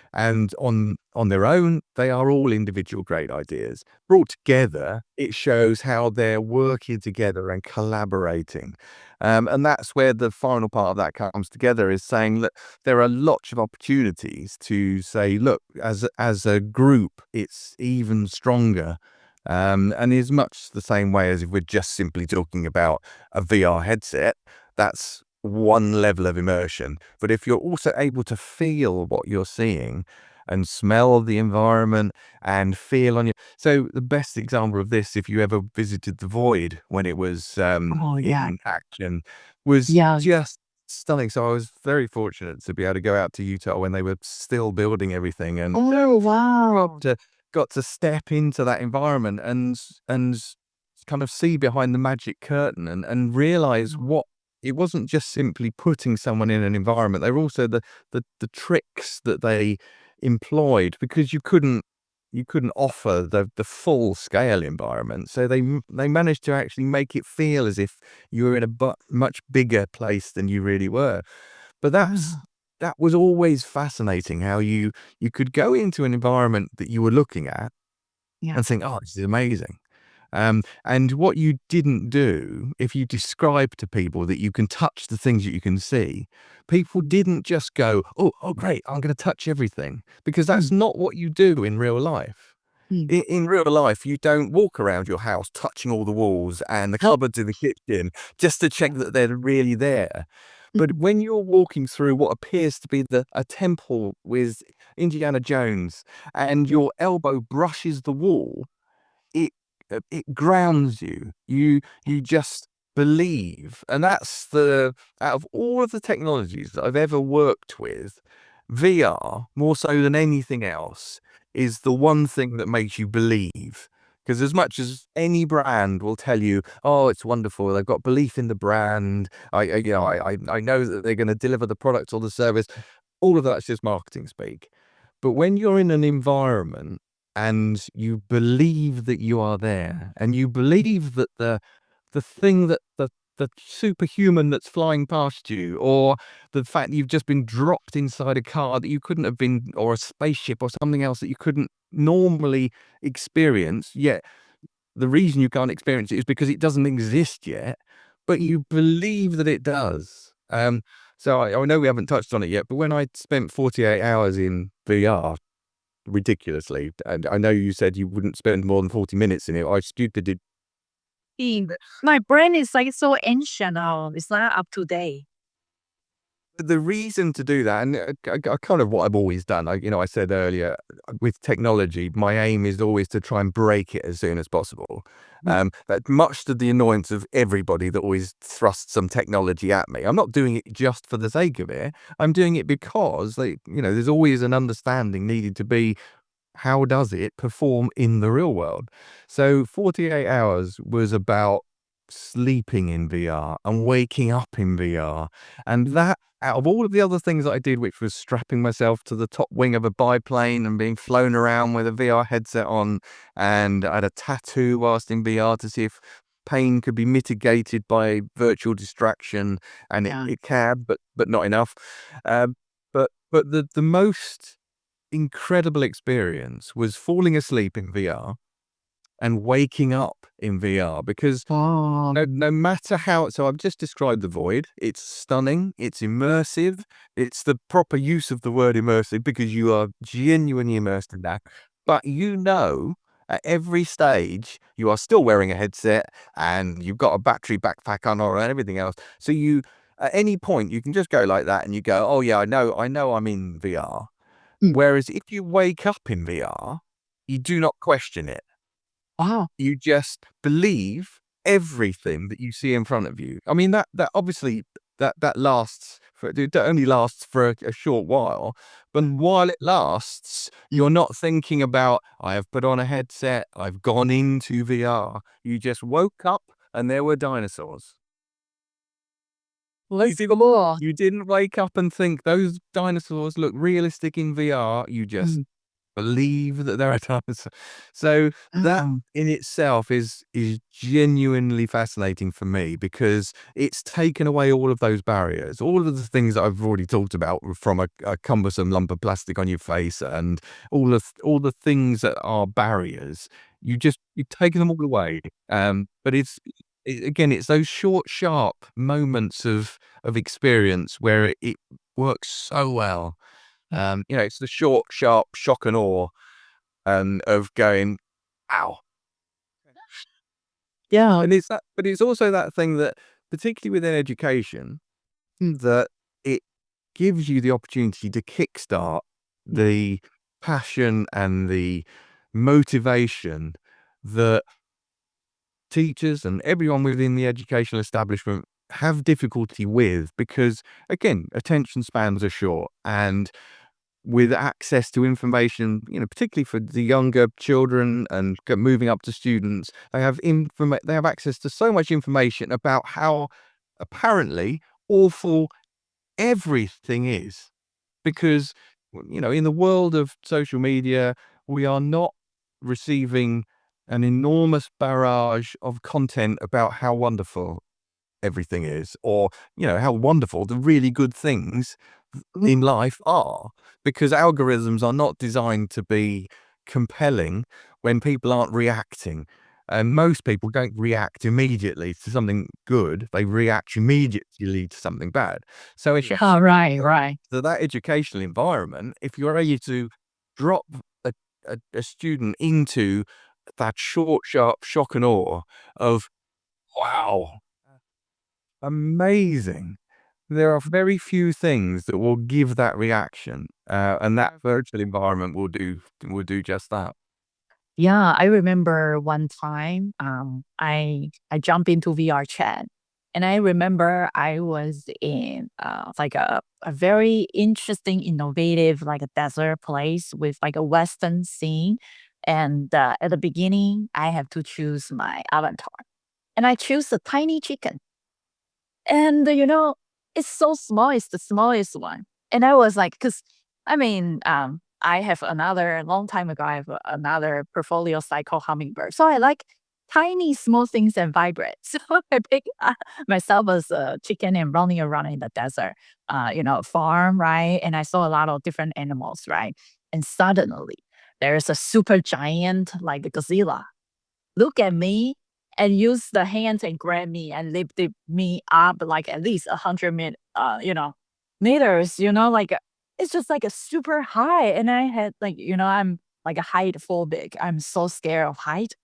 on their own, they are all individual great ideas. Brought together, it shows how they're working together and collaborating. And that's where the final part of that comes together, is saying that there are lots of opportunities to say, look, as a group, it's even stronger. And is much the same way as if we're just simply talking about a VR headset. That's one level of immersion. But if you're also able to feel what you're seeing and smell the environment and feel on your... So the best example of this, if you ever visited the Void when it was
Oh, yeah.
in action, was
Yeah.
just stunning. So I was very fortunate to be able to go out to Utah when they were still building everything, and
Oh, wow.
got to step into that environment and kind of see behind the magic curtain, and realize what it wasn't just simply putting someone in an environment. They were also the tricks that they employed, because you couldn't offer the full scale environment. So they managed to actually make it feel as if you were in a much bigger place than you really were. But that was always fascinating, how you could go into an environment that you were looking at
Yeah.
and think, oh, this is amazing. And what you didn't do, if you describe to people that you can touch the things that you can see, people didn't just go, oh, great, I'm going to touch everything, because that's not what you do in real life. In real life, you don't walk around your house touching all the walls and the cupboards in the kitchen just to check that they're really there. But when you're walking through what appears to be a temple with Indiana Jones, and your elbow brushes the wall, it it grounds you. You just believe. And that's out of all of the technologies that I've ever worked with, VR, more so than anything else, is the one thing that makes you believe. Because as much as any brand will tell you, oh, it's wonderful, they've got belief in the brand, I know that they're going to deliver the product or the service, all of that's just marketing speak. But when you're in an environment and you believe that you are there, and you believe that the thing that the superhuman that's flying past you, or the fact that you've just been dropped inside a car that you couldn't have been, or a spaceship or something else that you couldn't normally experience, yet the reason you can't experience it is because it doesn't exist yet, but you believe that it does. So I know we haven't touched on it yet, but when I spent 48 hours in VR, ridiculously, and I know you said you wouldn't spend more than 40 minutes in it, I stupid.
My brain is like so ancient now. It's not up to date.
The reason to do that, and kind of what I've always done, I said earlier, with technology, my aim is always to try and break it as soon as possible. But much to the annoyance of everybody that always thrusts some technology at me, I'm not doing it just for the sake of it. I'm doing it because, there's always an understanding needed to be, how does it perform in the real world? So 48 hours was about sleeping in VR and waking up in VR. And that, out of all of the other things that I did, which was strapping myself to the top wing of a biplane and being flown around with a VR headset on, and I had a tattoo whilst in VR to see if pain could be mitigated by virtual distraction, and it can, but not enough. But the most incredible experience was falling asleep in VR and waking up in VR, because no matter how, so I've just described the void. It's stunning, it's immersive, it's the proper use of the word immersive, because you are genuinely immersed in that. But at every stage, you are still wearing a headset and you've got a battery backpack on and everything else. So at any point, you can just go like that and you go, oh yeah, I know I'm in VR. Whereas if you wake up in VR, you do not question it.
Wow.
You just believe everything that you see in front of you. I mean, that obviously that only lasts for a short while, but while it lasts, you're not thinking about, I have put on a headset, I've gone into VR. You just woke up and there were dinosaurs.
Let's go.
You didn't wake up and think those dinosaurs look realistic in VR. You just believe that there are dinosaurs. So that in itself is genuinely fascinating for me, because it's taken away all of those barriers, all of the things that I've already talked about, from a cumbersome lump of plastic on your face and all the things that are barriers. You've taken them all away. But again, it's those short, sharp moments of experience where it works so well. It's the short, sharp shock and awe, of going, "Ow!"
Yeah.
And but it's also that thing that, particularly within education, that it gives you the opportunity to kickstart the passion and the motivation that teachers and everyone within the educational establishment have difficulty with, because, again, attention spans are short, and with access to information, particularly for the younger children and moving up to students, they have access to so much information about how apparently awful everything is. Because, in the world of social media, we are not receiving an enormous barrage of content about how wonderful everything is, or how wonderful the really good things in life are, because algorithms are not designed to be compelling when people aren't reacting. And most people don't react immediately to something good, they react immediately to something bad. So if
Right.
that educational environment, if you're able to drop a student into that short, sharp shock and awe of, wow, amazing. There are very few things that will give that reaction, and that virtual environment will do just that.
Yeah, I remember one time, I jumped into VR chat, and I remember I was in like a very interesting, innovative, like a desert place with like a Western scene, and at the beginning, I have to choose my avatar, and I choose a tiny chicken. And, it's so small, it's the smallest one. And I was like, because I mean, I have another long time ago, I have another portfolio cycle hummingbird. So I like tiny, small things and vibrate. So I pick myself as a chicken and running around in the desert, farm, right? And I saw a lot of different animals, right? And suddenly there's a super giant, like a gazelle look at me and use the hands and grab me and lifted me up like at least 100 meters, like it's just like a super high. And I had like, I'm like a height phobic. I'm so scared of height.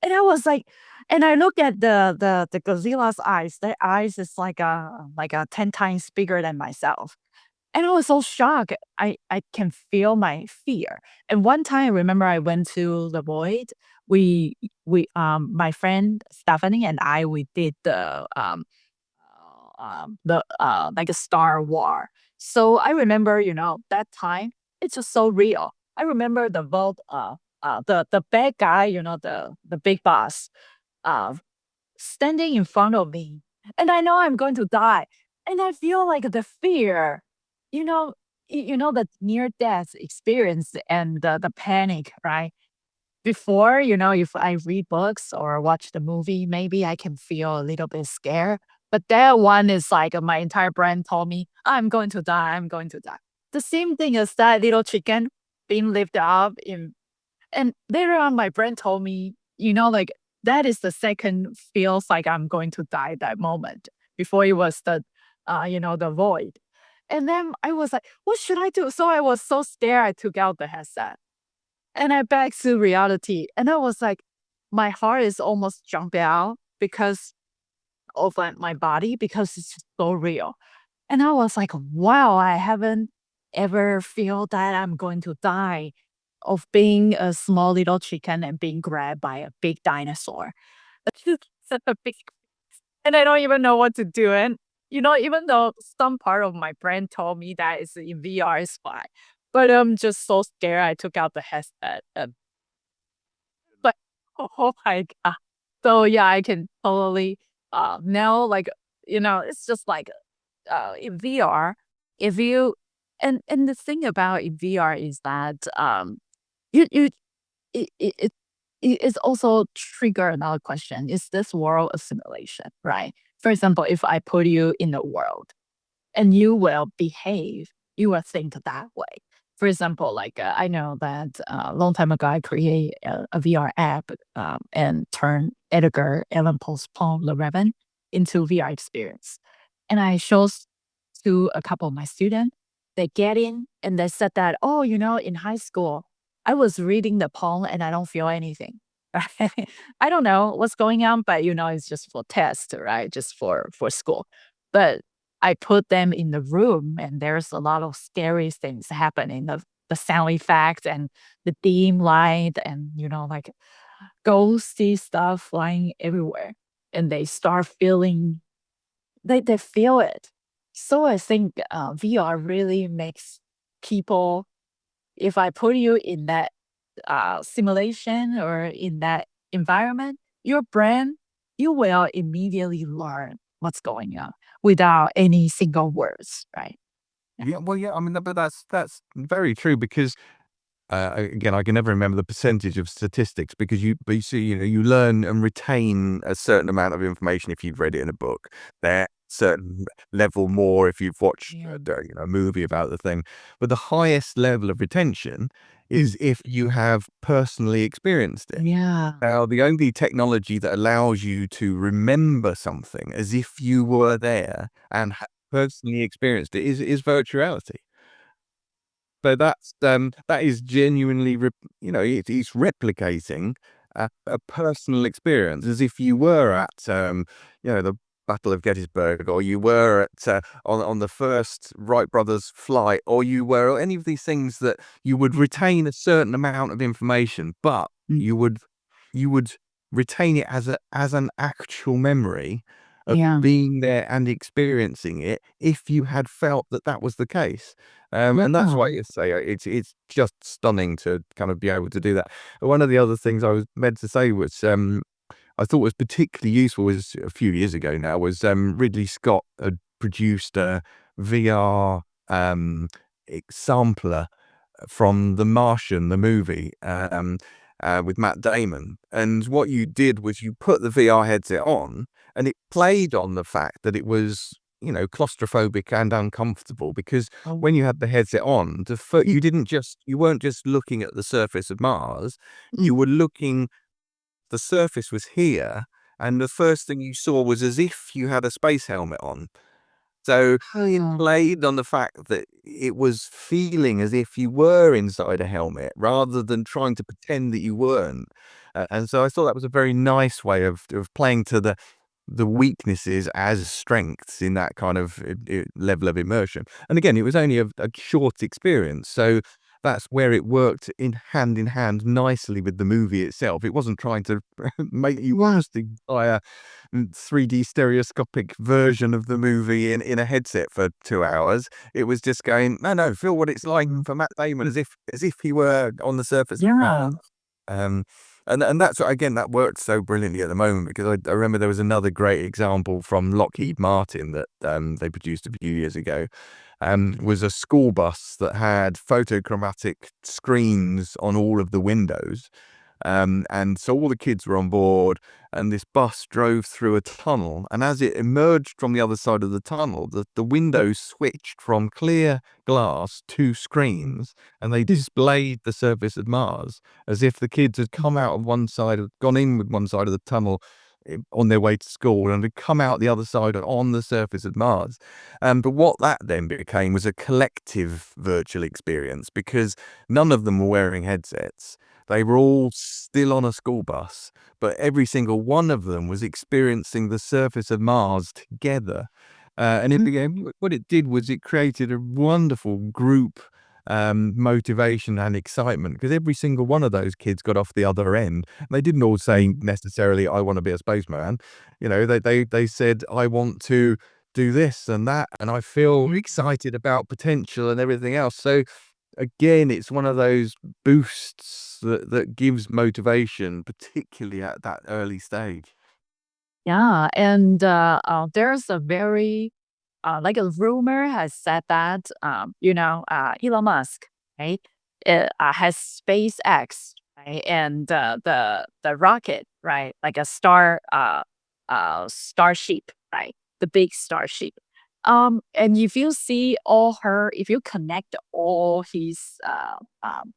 And I was like, and I look at the Godzilla's eyes. Their eyes is like a 10 times bigger than myself. And I was so shocked. I can feel my fear. And one time, I remember I went to the void. My friend Stephanie and I, we did the like a Star War. So I remember, that time it's just so real. I remember the vault, the bad guy, the big boss, uh, standing in front of me, and I know I'm going to die, and I feel like the fear, you know, the near death experience and the panic, right? Before, if I read books or watch the movie, maybe I can feel a little bit scared. But that one is like my entire brain told me, I'm going to die, I'm going to die. The same thing as that little chicken being lifted up in and later on, my brain told me, like that is the second feels like I'm going to die that moment. Before it was the void. And then I was like, what should I do? So I was so scared. I took out the headset and I back to reality. And I was like, my heart is almost jumping out because of my body because it's just so real. And I was like, wow, I haven't ever feel that I'm going to die of being a small little chicken and being grabbed by a big dinosaur. That's just such a big, and I don't even know what to do. And, even though some part of my brain told me that it's in VR is fine, but I'm just so scared. I took out the headset and like, oh my God. So yeah, I can totally, now, like, it's just like in VR, if you and the thing about in VR is that you it's also trigger another question. Is this world a simulation, right? For example, if I put you in a world and you will behave, you will think that way. For example, like I know that a long time ago, I created a VR app and turned Edgar Allan Poe's poem *The Raven* into VR experience. And I showed to a couple of my students. They get in and they said that, oh, in high school, I was reading the poem and I don't feel anything. I don't know what's going on, but it's just for test, right? Just for school. But I put them in the room and there's a lot of scary things happening. The sound effects and the dim light and like ghosty stuff flying everywhere. And they start feeling they feel it. So I think VR really makes people if I put you in that simulation or in that environment, your brain, you will immediately learn what's going on without any single words, right? Yeah.
Yeah, well, yeah, I mean, but that's very true because again, I can never remember the percentage of statistics because but you see, you learn and retain a certain amount of information if you've read it in a book. There, certain level more if you've watched,
Yeah.
a movie about the thing. But the highest level of retention is if you have personally experienced it.
Yeah.
Now, the only technology that allows you to remember something as if you were there and personally experienced it is virtual reality. So that is genuinely, it's replicating a personal experience as if you were at, the Battle of Gettysburg, or you were at on the first Wright brothers flight, or you were any of these things that you would retain a certain amount of information, but
Mm.
you would retain it as an actual memory of
Yeah.
being there and experiencing it if you had felt that that was the case. And that's why
Yeah.
you say it's just stunning to kind of be able to do that. One of the other things I was meant to say was I thought was particularly useful was a few years ago now was Ridley Scott had produced a VR sampler from The Martian, the movie, with Matt Damon. And what you did was you put the VR headset on, and it played on the fact that it was, you know, claustrophobic and uncomfortable because
Oh.
when you had the headset on, you weren't just looking at the surface of Mars,
Mm.
you were looking. The surface was here, and the first thing you saw was as if you had a space helmet on. So
Oh,
it
yeah.
played on the fact that it was feeling as if you were inside a helmet rather than trying to pretend that you weren't. And so I thought that was a very nice way of playing to the weaknesses as strengths in that kind of level of immersion. And again, it was only a short experience. So that's where it worked in hand nicely with the movie itself. It wasn't trying to make you
Wow.
watch the entire 3D stereoscopic version of the movie in a headset for 2 hours. It was just going, no, feel what it's like for Matt Damon as if he were on the surface of Mars.
Yeah.
Um, and that's again that worked so brilliantly at the moment because I remember there was another great example from Lockheed Martin that they produced a few years ago. Was a school bus that had photochromatic screens on all of the windows. And so all the kids were on board, and this bus drove through a tunnel. And as it emerged from the other side of the tunnel, the windows switched from clear glass to screens, and they displayed the surface of Mars as if the kids had come out of gone in with one side of the tunnel on their way to school and had come out the other side on the surface of Mars. But what that then became was a collective virtual experience because none of them were wearing headsets. They were all still on a school bus, but every single one of them was experiencing the surface of Mars together. And it became, what it did was it created a wonderful group motivation and excitement because every single one of those kids got off the other end. They didn't all say necessarily, I want to be a spaceman. You know, they said, I want to do this and that, and I feel excited about potential and everything else. So again, it's one of those boosts that gives motivation, particularly at that early stage.
Yeah, and there's a very like a rumor has said that Elon Musk, right, has SpaceX, right, and the rocket, right, like a starship, right, the big starship. And if you connect all his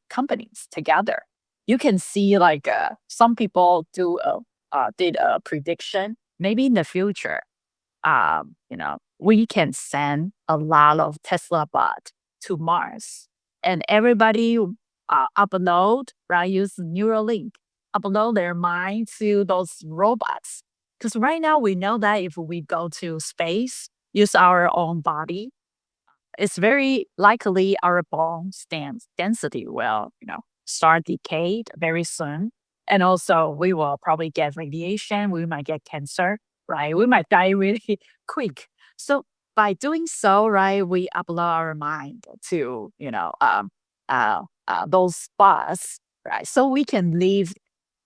companies together, you can see like some people did a prediction. Maybe in the future, we can send a lot of Tesla bot to Mars, and everybody upload, right? Use Neuralink, upload their mind to those robots. Because right now we know that if we go to space, use our own body, it's very likely our bone density will, start decayed very soon. And also we will probably get radiation, we might get cancer, right? We might die really quick. So by doing so, right, we upload our mind to, those spots, right? So we can live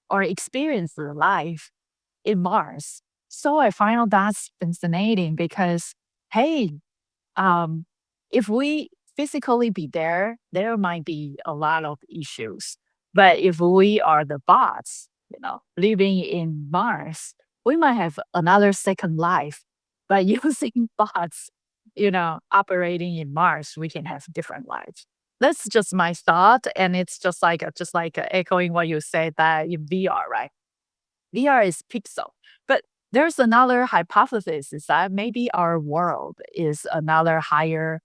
or experience the life in Mars. So I find that's fascinating because, hey, um, if we physically be there, there might be a lot of issues. But if we are the bots, living in Mars, we might have another second life. By using bots, operating in Mars, we can have different lives. That's just my thought, and it's just like echoing what you said that in VR, right? VR is pixel. But there's another hypothesis is that maybe our world is another higher,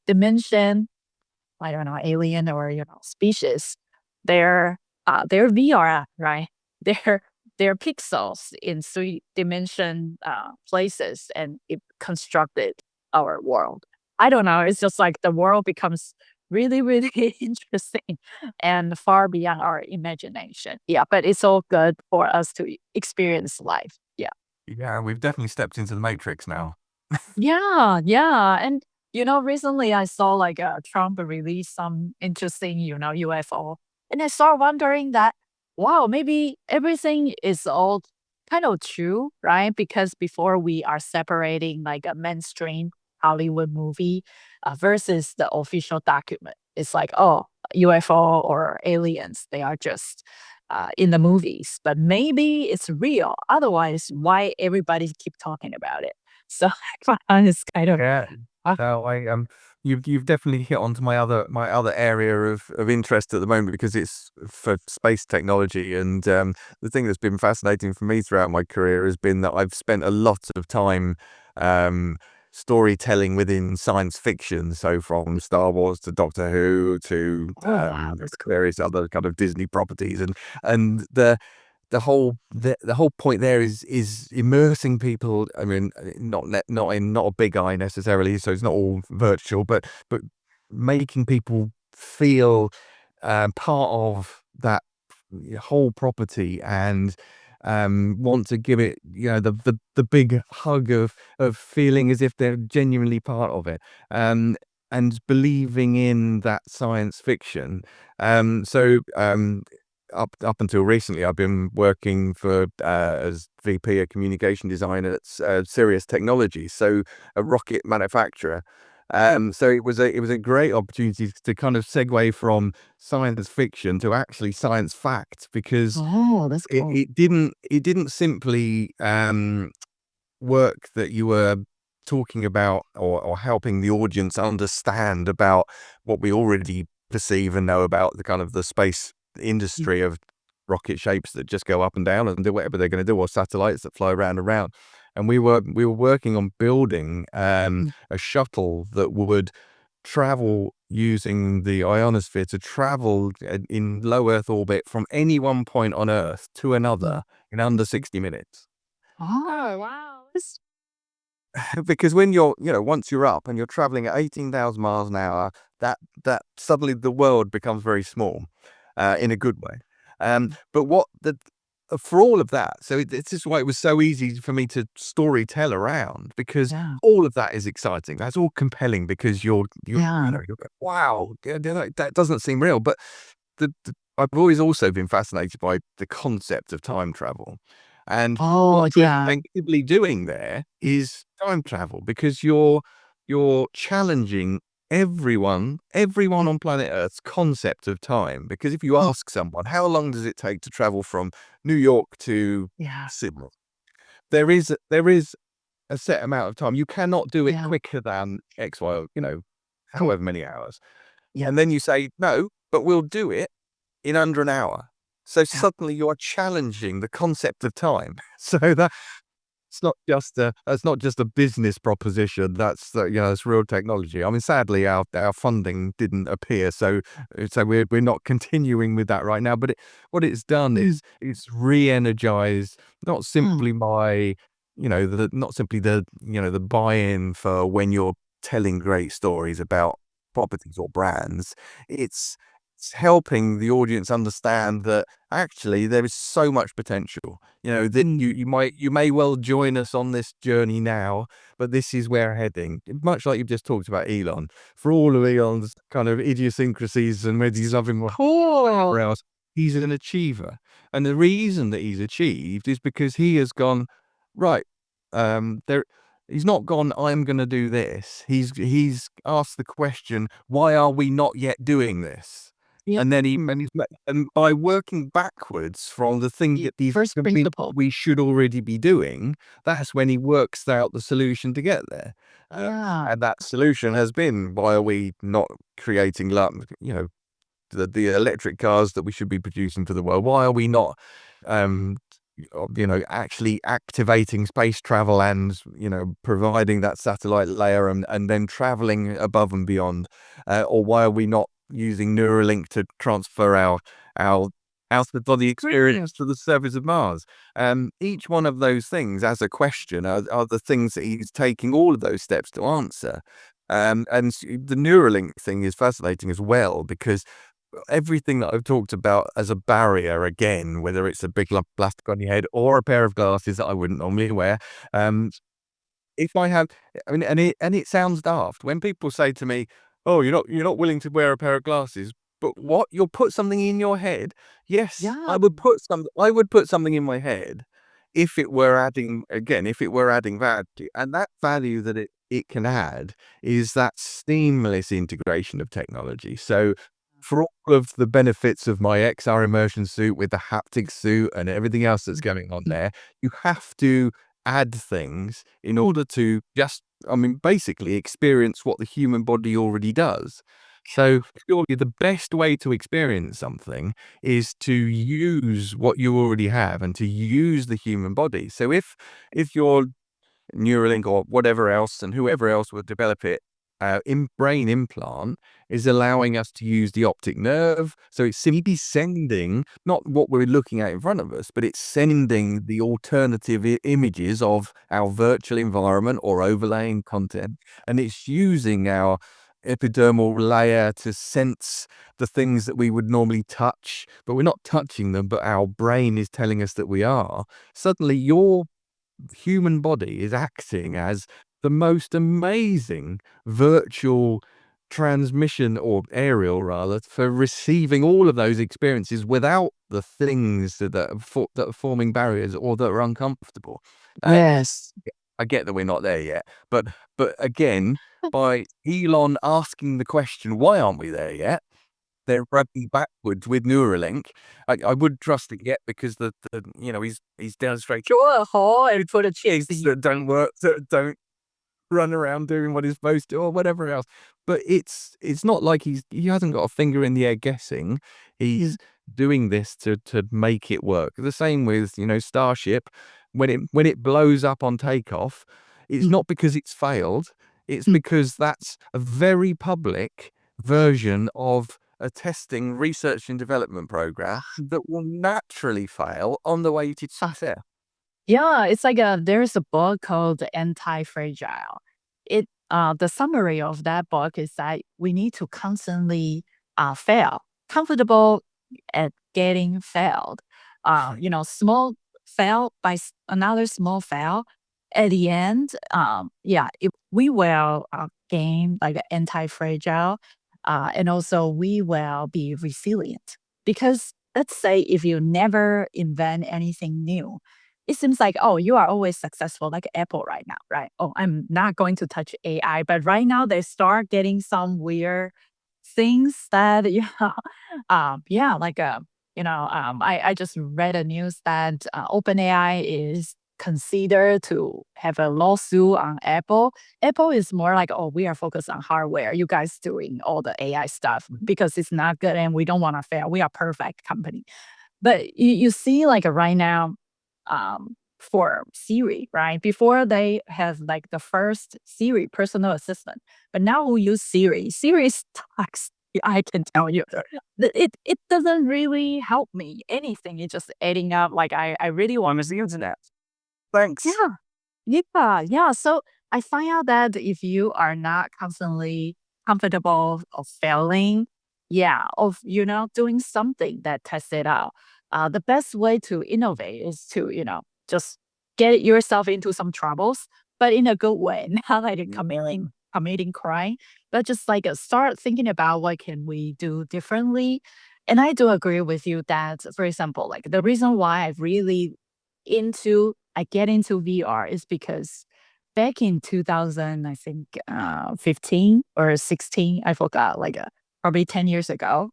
dimension, I don't know, alien or, species. They're VR, right? They're they're pixels in three-dimension places and it constructed our world. I don't know. It's just like the world becomes really, really interesting and far beyond our imagination. Yeah, but it's all good for us to experience life. Yeah.
Yeah, we've definitely stepped into the matrix now.
Yeah, yeah. And recently I saw like Trump release some interesting, UFO. And I started wondering that, wow, maybe everything is all kind of true, right? Because before we are separating like a mainstream Hollywood movie versus the official document. It's like, oh, UFO or aliens, they are just in the movies, but maybe it's real. Otherwise, why everybody keep talking about it? So I find it's kind of
Yeah.
uh,
No, you've definitely hit onto my other area of interest at the moment because it's for space technology. And the thing that's been fascinating for me throughout my career has been that I've spent a lot of time um, storytelling within science fiction. So from Star Wars to Doctor Who to
oh wow, that's cool.
various other kind of Disney properties, and the whole point there is immersing people. I mean, not a big eye necessarily, so it's not all virtual, but making people feel part of that whole property and want to give it, the big hug of feeling as if they're genuinely part of it, and believing in that science fiction. Up until recently, I've been working for as VP of communication design at Sirius Technologies, so a rocket manufacturer. So it was a great opportunity to kind of segue from science fiction to actually science fact, because
Oh, that's
it,
cool.
it didn't simply work that you were talking about or helping the audience understand about what we already perceive and know about the kind of the space
Mm,
industry of rocket shapes that just go up and down and do whatever they're going to do, or satellites that fly around and around. And we were working on building
mm,
a shuttle that would travel using the ionosphere to travel in low Earth orbit from any one point on Earth to
mm.
another in under 60 minutes.
Oh wow,
Because when once you're up and you're traveling at 18,000 miles an hour, that suddenly the world becomes very small, in a good way. But what the for all of that, so it's just why it was so easy for me to story tell around, because
yeah,
all of that is exciting. That's all compelling because
yeah.
you're going, wow, that doesn't seem real. But I've always also been fascinated by the concept of time travel. And what
Oh
you're
yeah,
effectively doing there is time travel, because you're challenging everyone on planet Earth's concept of time. Because if you
oh
ask someone, how long does it take to travel from New York to
yeah,
Sydney? There is a set amount of time. You cannot do it
yeah,
quicker than X, Y,
cool.
however many hours.
Yeah,
And then you say, no, but we'll do it in under an hour. So
yeah.
suddenly you are challenging the concept of time. So that's not just a business proposition. That's it's real technology. I mean, sadly, our funding didn't appear, so we're not continuing with that right now. But what it's done
Mm,
is it's re-energized not
mm,
simply my not simply the buy-in for when you're telling great stories about properties or brands. It's helping the audience understand that actually there is so much potential. That
mm.
you may well join us on this journey now, but this is where we're heading. Much like you've just talked about Elon, for all of Elon's kind of idiosyncrasies and whether you love him or
Cool.
whatever else, he's an achiever. And the reason that he's achieved is because he has gone, right, there he's not gone, I'm gonna do this. He's asked the question, why are we not yet doing this?
Yeah.
And then and by working backwards from the thing that he's
First
convinced
principle.
we should already be doing, that's when he works out the solution to get there.
Yeah.
And that solution has been, why are we not creating the electric cars that we should be producing for the world? Why are we not, um, actually activating space travel and, providing that satellite layer and then traveling above and beyond? Or why are we not using Neuralink to transfer our out of body experience to the surface of Mars? Each one of those things as a question are the things that he's taking all of those steps to answer. The Neuralink thing is fascinating as well, because everything that I've talked about as a barrier, again, whether it's a big lump of plastic on your head or a pair of glasses that I wouldn't normally wear, um, if I have, I mean, and it sounds daft when people say to me, "Oh, you're not willing to wear a pair of glasses." But what? You'll put something in your head? Yes,
Yeah.
I would put something in my head if it were adding, again, if it were adding value, and that value that it can add is that seamless integration of technology. So for all of the benefits of my XR immersion suit with the haptic suit and everything else that's going on there, you have to add things in order to just, I mean, basically experience what the human body already does. So surely the best way to experience something is to use what you already have and to use the human body. So if you're Neuralink or whatever else, and whoever else will develop it, in brain implant is allowing us to use the optic nerve. So it's simply sending not what we're looking at in front of us, but it's sending the alternative images of our virtual environment or overlaying content, and it's using our epidermal layer to sense the things that we would normally touch, but we're not touching them, but our brain is telling us that we are. Suddenly, your human body is acting as the most amazing virtual transmission, or aerial rather, for receiving all of those experiences without the things that are forming barriers or that are uncomfortable. Uh,
Yes.
I get that we're not there yet, but again, by Elon asking the question, why aren't we there yet? They're running backwards with Neuralink. I wouldn't trust it yet because he's demonstrating
Draw a hole and put a chip
kids
seed.
that don't work, that don't run around doing what he's supposed to or whatever else. But it's not like he hasn't got a finger in the air guessing. He's doing this to make it work. The same with, Starship. When it blows up on takeoff, it's not because it's failed. It's because that's a very public version of a testing, research and development program that will naturally fail on the way to success.
Yeah, it's like there's a book called Anti-Fragile. The summary of that book is that we need to constantly fail, comfortable at getting failed. Small fail by another small fail. At the end, yeah, if we will gain like anti-fragile, and also we will be resilient. Because let's say if you never invent anything new, it seems like, oh, you are always successful, like Apple right now, right? Oh, I'm not going to touch AI, but right now they start getting some weird things that, yeah, like, I just read a news that OpenAI is considered to have a lawsuit on Apple. Apple is more like, oh, we are focused on hardware. You guys doing all the AI stuff because it's not good and we don't want to fail. We are perfect company. But you see, like right now, for Siri, right? Before they have like the first Siri personal assistant, but now we use Siri. Siri sucks. I can tell you, it doesn't really help me anything. It's just adding up. Like I really want to use that.
Thanks.
Yeah. Yeah. So I find out that if you are not constantly comfortable of failing, yeah, of doing something that tests it out, the best way to innovate is to, just get yourself into some troubles, but in a good way, not like a committing crime, but just like start thinking about what can we do differently. And I do agree with you that, for example, like the reason why I get into VR is because back in 2000, I think 15 or 16, I forgot, like probably 10 years ago,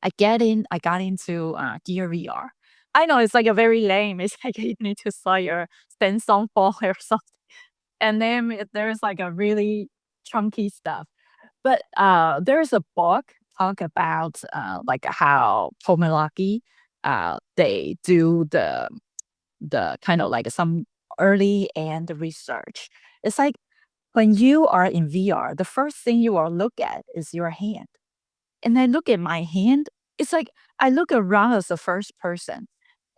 I got into Gear VR. I know it's like a very lame. It's like you need to slide your Samsung phone or something, and then there's like a really chunky stuff. But there's a book talk about like how Tomoaki they do the kind of like some early end research. It's like when you are in VR, the first thing you will look at is your hand. And I look at my hand, it's like I look around as a first person.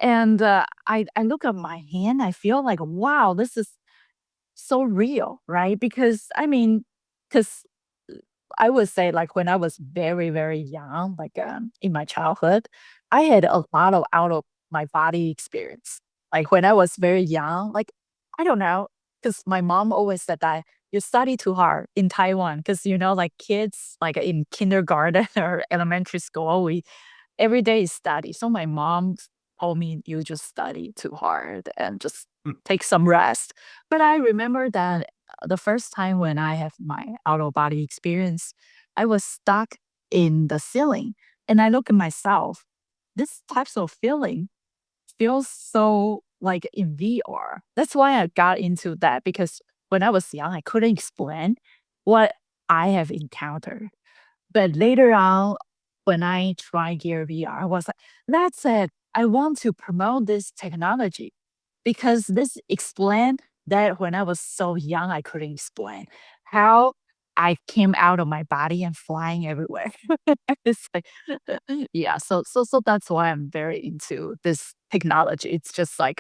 And I look at my hand, I feel like, wow, this is so real, right? Because I mean, because I would say like when I was very, very young, like in my childhood, I had a lot of out of my body experience. Like when I was very young, like I don't know, because my mom always said that you study too hard in Taiwan, because like kids like in kindergarten or elementary school, we every day is study. So my mom told me you just study too hard and just
Mm.
take some rest. But I remember that the first time when I have my out of body experience, I was stuck in the ceiling and I look at myself. This types of feeling feels so like in VR. That's why I got into that because when I was young, I couldn't explain what I have encountered. But later on, when I tried Gear VR, I was like, that's it. I want to promote this technology because this explained that when I was so young, I couldn't explain how I came out of my body and flying everywhere. It's like, yeah. So that's why I'm very into this technology. It's just like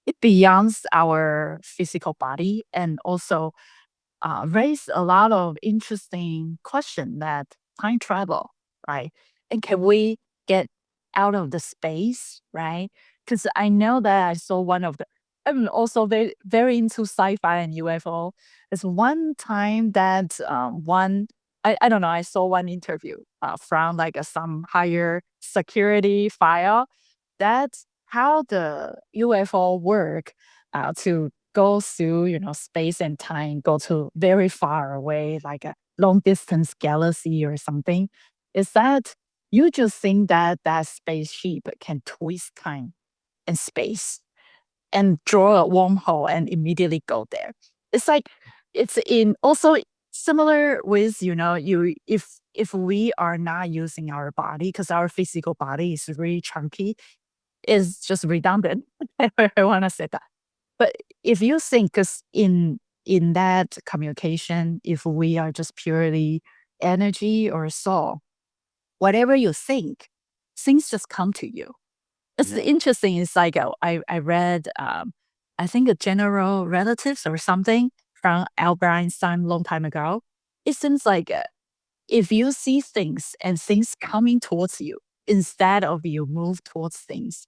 it beyonds our physical body and also raise a lot of interesting question that time travel, right? And can we get out of the space, right? Because I know that I saw one of the. I'm also very very into sci-fi and UFO. There's one time that one I don't know. I saw one interview from like some higher security file. That's how the UFO work to go through, space and time, go to very far away, like a long distance galaxy or something, is that you just think that that spaceship can twist time and space and draw a wormhole and immediately go there. It's like it's in also similar with, you if we are not using our body because our physical body is really chunky, is just redundant. I want to say that. But if you think, because in that communication, if we are just purely energy or soul, whatever you think, things just come to you. It's
Yeah.
interesting. It's like I read, I think a general relatives or something from Albert Einstein long time ago. It seems like if you see things and things coming towards you instead of you move towards things,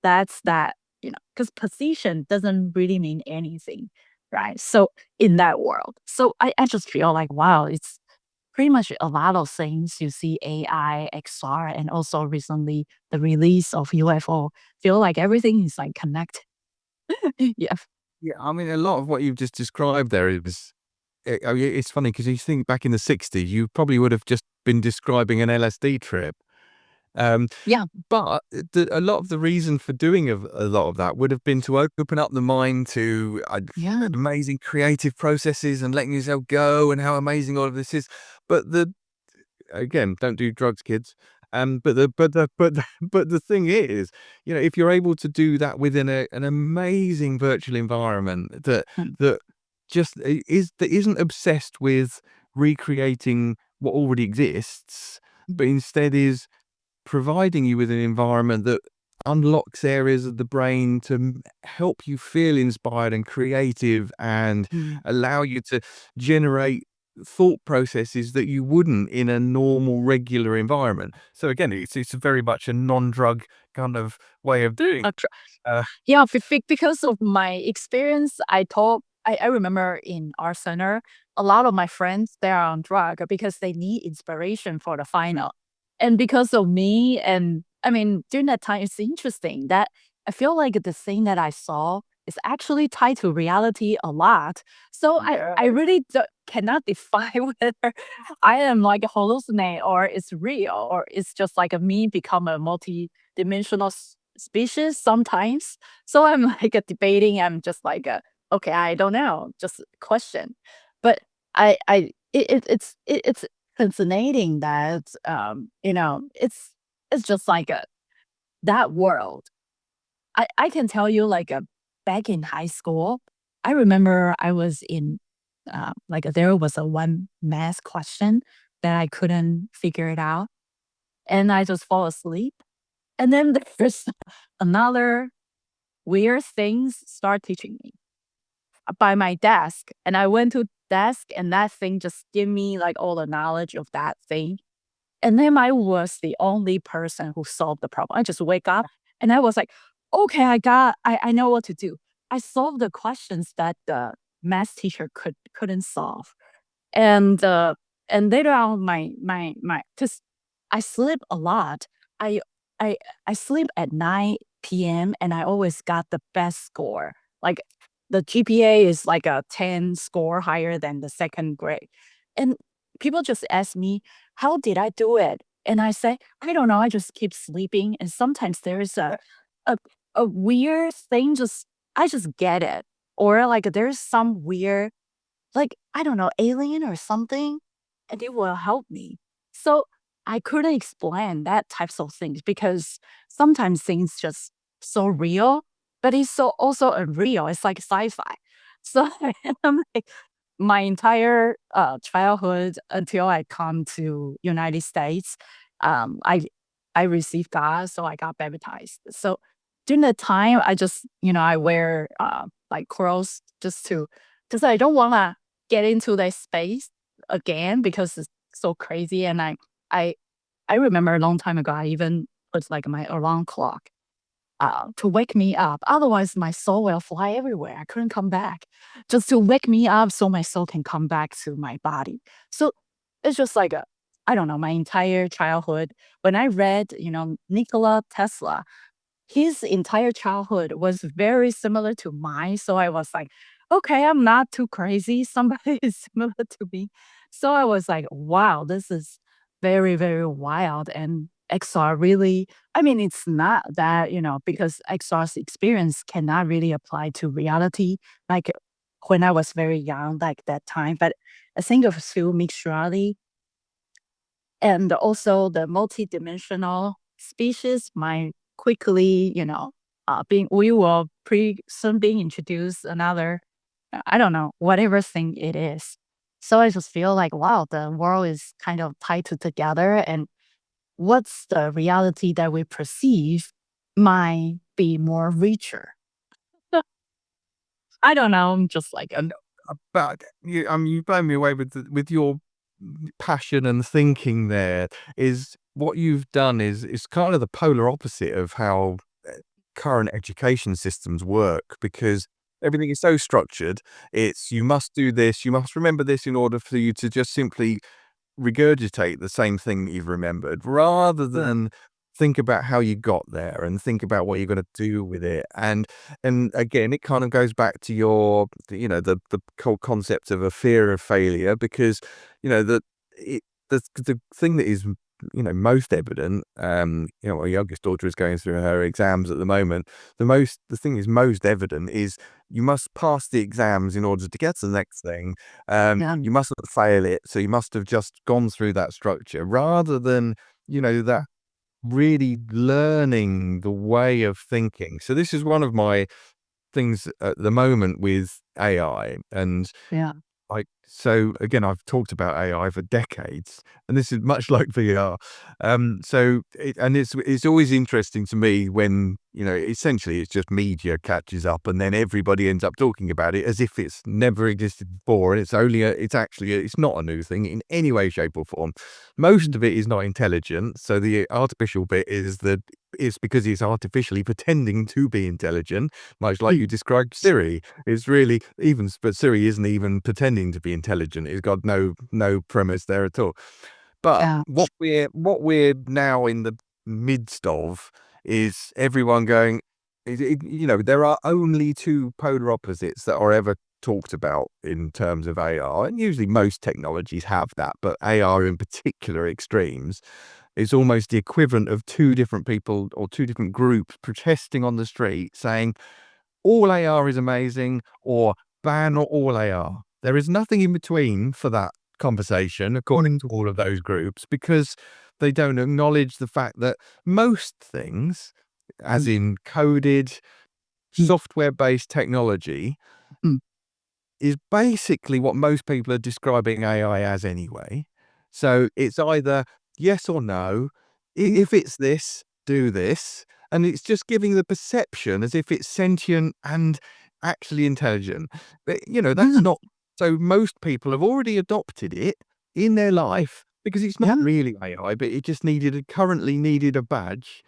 that's that, because position doesn't really mean anything, right? So in that world. So I just feel like, wow, it's pretty much a lot of things you see AI, XR, and also recently the release of UFO feel like everything is like connected. Yeah.
Yeah, I mean, a lot of what you've just described there is, I mean, it's funny because you think back in the '60s, you probably would have just been describing an LSD trip. Um,
Yeah.
but a lot of the reason for doing a lot of that would have been to open up the mind to
Yeah.
amazing creative processes and letting yourself go and how amazing all of this is. But again, don't do drugs, kids. But the thing is, if you're able to do that within an amazing virtual environment
Mm,
that just that isn't obsessed with recreating what already exists, but instead is providing you with an environment that unlocks areas of the brain to help you feel inspired and creative and
mm,
allow you to generate thought processes that you wouldn't in a normal regular environment. So again, it's very much a non-drug kind of way of doing.
tr-
Uh,
yeah, because of my experience, I remember in our center, a lot of my friends, they're on drug because they need inspiration for the final. And because of me, and I mean, during that time, it's interesting that I feel like the thing that I saw is actually tied to reality a lot. So I
yeah,
really cannot define whether I am like a hallucinate or it's real or it's just like a me become a multi-dimensional species sometimes. So I'm like debating. I'm just like, okay, I don't know, just question. But it's fascinating that it's just like that world. I can tell you like back in high school, I remember I was in like there was a one math question that I couldn't figure it out, and I just fall asleep. And then there's another weird things start teaching me by my desk, and I went to desk, and that thing just give me like all the knowledge of that thing. And then I was the only person who solved the problem. I just wake up and I was like, okay, I know what to do. I solved the questions that the math teacher couldn't solve. And later on, because I sleep a lot. I I I sleep at 9 p.m. and I always got the best score. Like the GPA is like a 10 score higher than the second grade. And people just ask me, how did I do it? And I say, I don't know. I just keep sleeping. And sometimes there's a a weird thing, just I just get it. Or like there's some weird, like, I don't know, alien or something, and it will help me. So I couldn't explain that types of things because sometimes things just so real, but it's so also unreal. It's like sci-fi. So I'm like my entire childhood until I come to United States, I received God, so I got baptized. So during the time, I just I wear like clothes just to because I don't wanna get into that space again because it's so crazy. And I I remember a long time ago, I even put like my alarm clock to wake me up. Otherwise, my soul will fly everywhere. I couldn't come back. Just to wake me up so my soul can come back to my body. So it's just like I don't know, my entire childhood. When I read, Nikola Tesla, his entire childhood was very similar to mine. So I was like, okay, I'm not too crazy. Somebody is similar to me. So I was like, wow, this is very, very wild. And XR really, I mean, it's not that, because XR's experience cannot really apply to reality. Like when I was very young, like that time. But I think of through mixed reality and also the multidimensional species might quickly, being we will pretty soon being introduced another, I don't know, whatever thing it is. So I just feel like, wow, the world is kind of tied together, and what's the reality that we perceive might be more richer. I don't know. I'm just like,
And but you blow me away with with your passion and thinking. There is what you've done is kind of the polar opposite of how current education systems work, because everything is so structured. It's you must do this, you must remember this in order for you to just simply regurgitate the same thing that you've remembered, rather than think about how you got there and think about what you're going to do with it. And again, it kind of goes back to your the whole concept of a fear of failure, because that it the thing that is most evident. My youngest daughter is going through her exams at the moment. The thing is most evident is you must pass the exams in order to get to the next thing.
yeah,
You mustn't fail it, so you must have just gone through that structure, rather than that really learning the way of thinking. So this is one of my things at the moment with AI. And
yeah,
so again, I've talked about AI for decades, and this is much like VR. It's always interesting to me when essentially it's just media catches up, and then everybody ends up talking about it as if it's never existed before, and it's not a new thing in any way, shape, or form. Most
mm,
of it is not intelligent, so the artificial bit is that it's because it's artificially pretending to be intelligent, much like you
mm,
described Siri. It's really but Siri isn't even pretending to be intelligent. It's got no premise there at all. But
yeah,
what we're now in the midst of is everyone going. There are only two polar opposites that are ever talked about in terms of AR, and usually most technologies have that, but AR in particular extremes is almost the equivalent of two different people or two different groups protesting on the street saying all AR is amazing or ban all AR. There is nothing in between for that conversation, according to all of those groups, because they don't acknowledge the fact that most things, as
mm,
in coded,
mm,
software based technology,
mm,
is basically what most people are describing AI as anyway. So it's either yes or no. If it's this, do this. And it's just giving the perception as if it's sentient and actually intelligent. But, that's
mm.
not. So most people have already adopted it in their life because it's not
Yeah.
really AI, but it just currently needed a badge.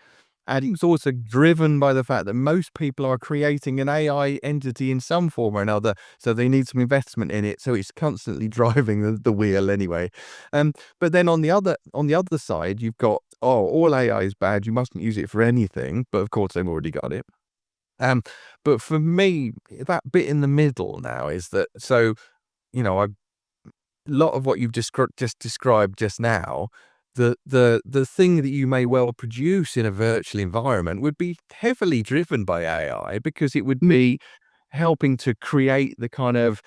And it was also driven by the fact that most people are creating an AI entity in some form or another, so they need some investment in it. So it's constantly driving the wheel anyway. But then on the other side, you've got, oh, all AI is bad. You mustn't use it for anything. But of course, they've already got it. But for me, that bit in the middle now is that, so, a lot of what you've just described just now, the thing that you may well produce in a virtual environment would be heavily driven by AI, because it would be helping to create the kind of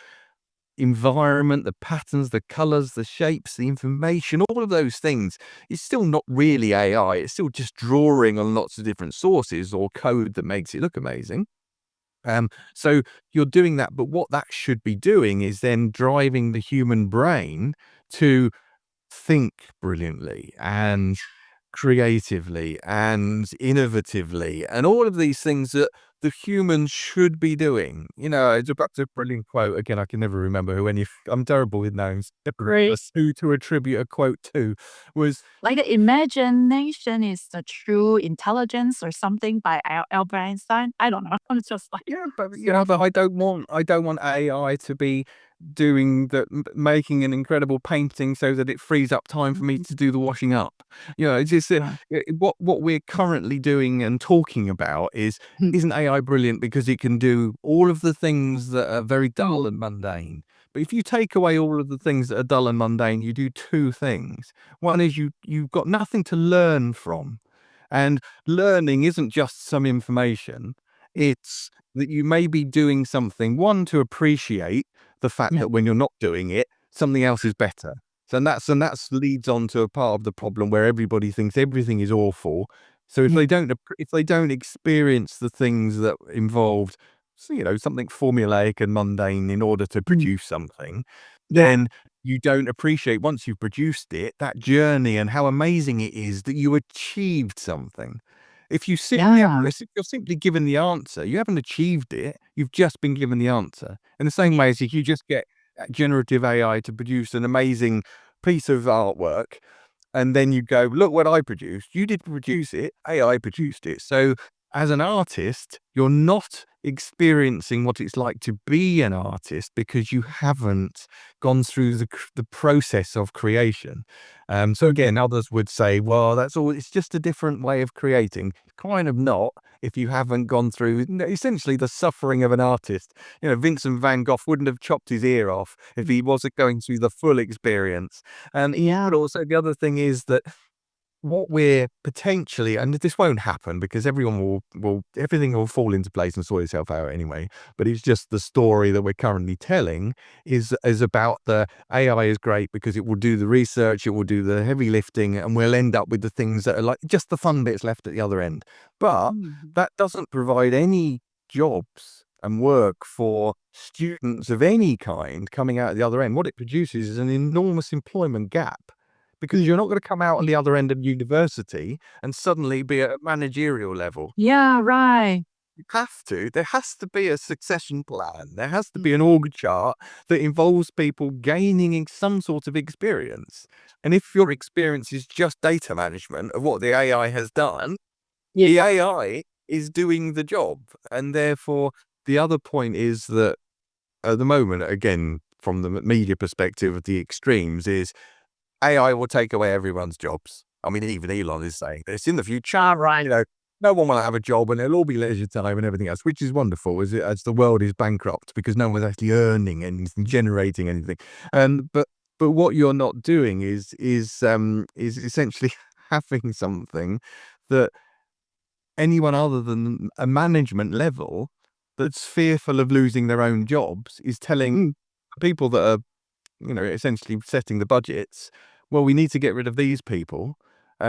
environment, the patterns, the colors, the shapes, the information, all of those things. It's still not really AI. It's still just drawing on lots of different sources or code that makes it look amazing. So you're doing that, but what that should be doing is then driving the human brain to think brilliantly and creatively and innovatively, and all of these things that the humans should be doing. It's about a brilliant quote. Again, I can never remember I'm terrible with names.
Great.
Who to attribute a quote to was,
Like the imagination is the true intelligence or something by Albert Einstein. I don't know. It's just like
yeah, but
so
but I don't want AI to be making an incredible painting so that it frees up time for me to do the washing up. It's just
yeah.
what we're currently doing and talking about isn't AI brilliant because it can do all of the things that are very dull and mundane. But if you take away all of the things that are dull and mundane, you do two things. One is you've got nothing to learn from. And learning isn't just some information. It's that you may be doing something, one, to appreciate the fact
Yeah.
that when you're not doing it, something else is better. So that's leads on to a part of the problem where everybody thinks everything is awful. So if
Yeah.
they don't experience the things that involved, so, something formulaic and mundane in order to produce something,
Yeah.
then you don't appreciate, once you've produced it, that journey and how amazing it is that you achieved something. If you sit
Yeah.
if you're simply given the answer, you haven't achieved it, you've just been given the answer. In the same way as if you just get generative AI to produce an amazing piece of artwork, and then you go, "Look what I produced." You didn't produce it, AI produced it. So as an artist, you're not experiencing what it's like to be an artist because you haven't gone through the process of creation. So again, others would say, well, that's all, it's just a different way of creating. Kind of not, if you haven't gone through essentially the suffering of an artist. Vincent van Gogh wouldn't have chopped his ear off if he wasn't going through the full experience. But
Yeah.
also the other thing is that what we're potentially, and this won't happen because everything will fall into place and sort itself out anyway. But it's just the story that we're currently telling is about the AI is great because it will do the research, it will do the heavy lifting, and we'll end up with the things that are like just the fun bits left at the other end. But that doesn't provide any jobs and work for students of any kind coming out at the other end. What it produces is an enormous employment gap, because you're not going to come out on the other end of university and suddenly be at a managerial level.
Yeah. Right.
You have to. There has to be a succession plan. There has to be an org chart that involves people gaining in some sort of experience. And if your experience is just data management of what the AI has done,
Yeah.
the AI is doing the job. And therefore, the other point is that at the moment, again, from the media perspective of the extremes, is AI will take away everyone's jobs. I mean, even Elon is saying this. In the future,
Right.
no one will have a job and it'll all be leisure time and everything else, which is wonderful as the world is bankrupt because no one's actually earning anything, generating anything. But what you're not doing is essentially having something that anyone other than a management level that's fearful of losing their own jobs is telling people that are, essentially setting the budgets, well, we need to get rid of these people,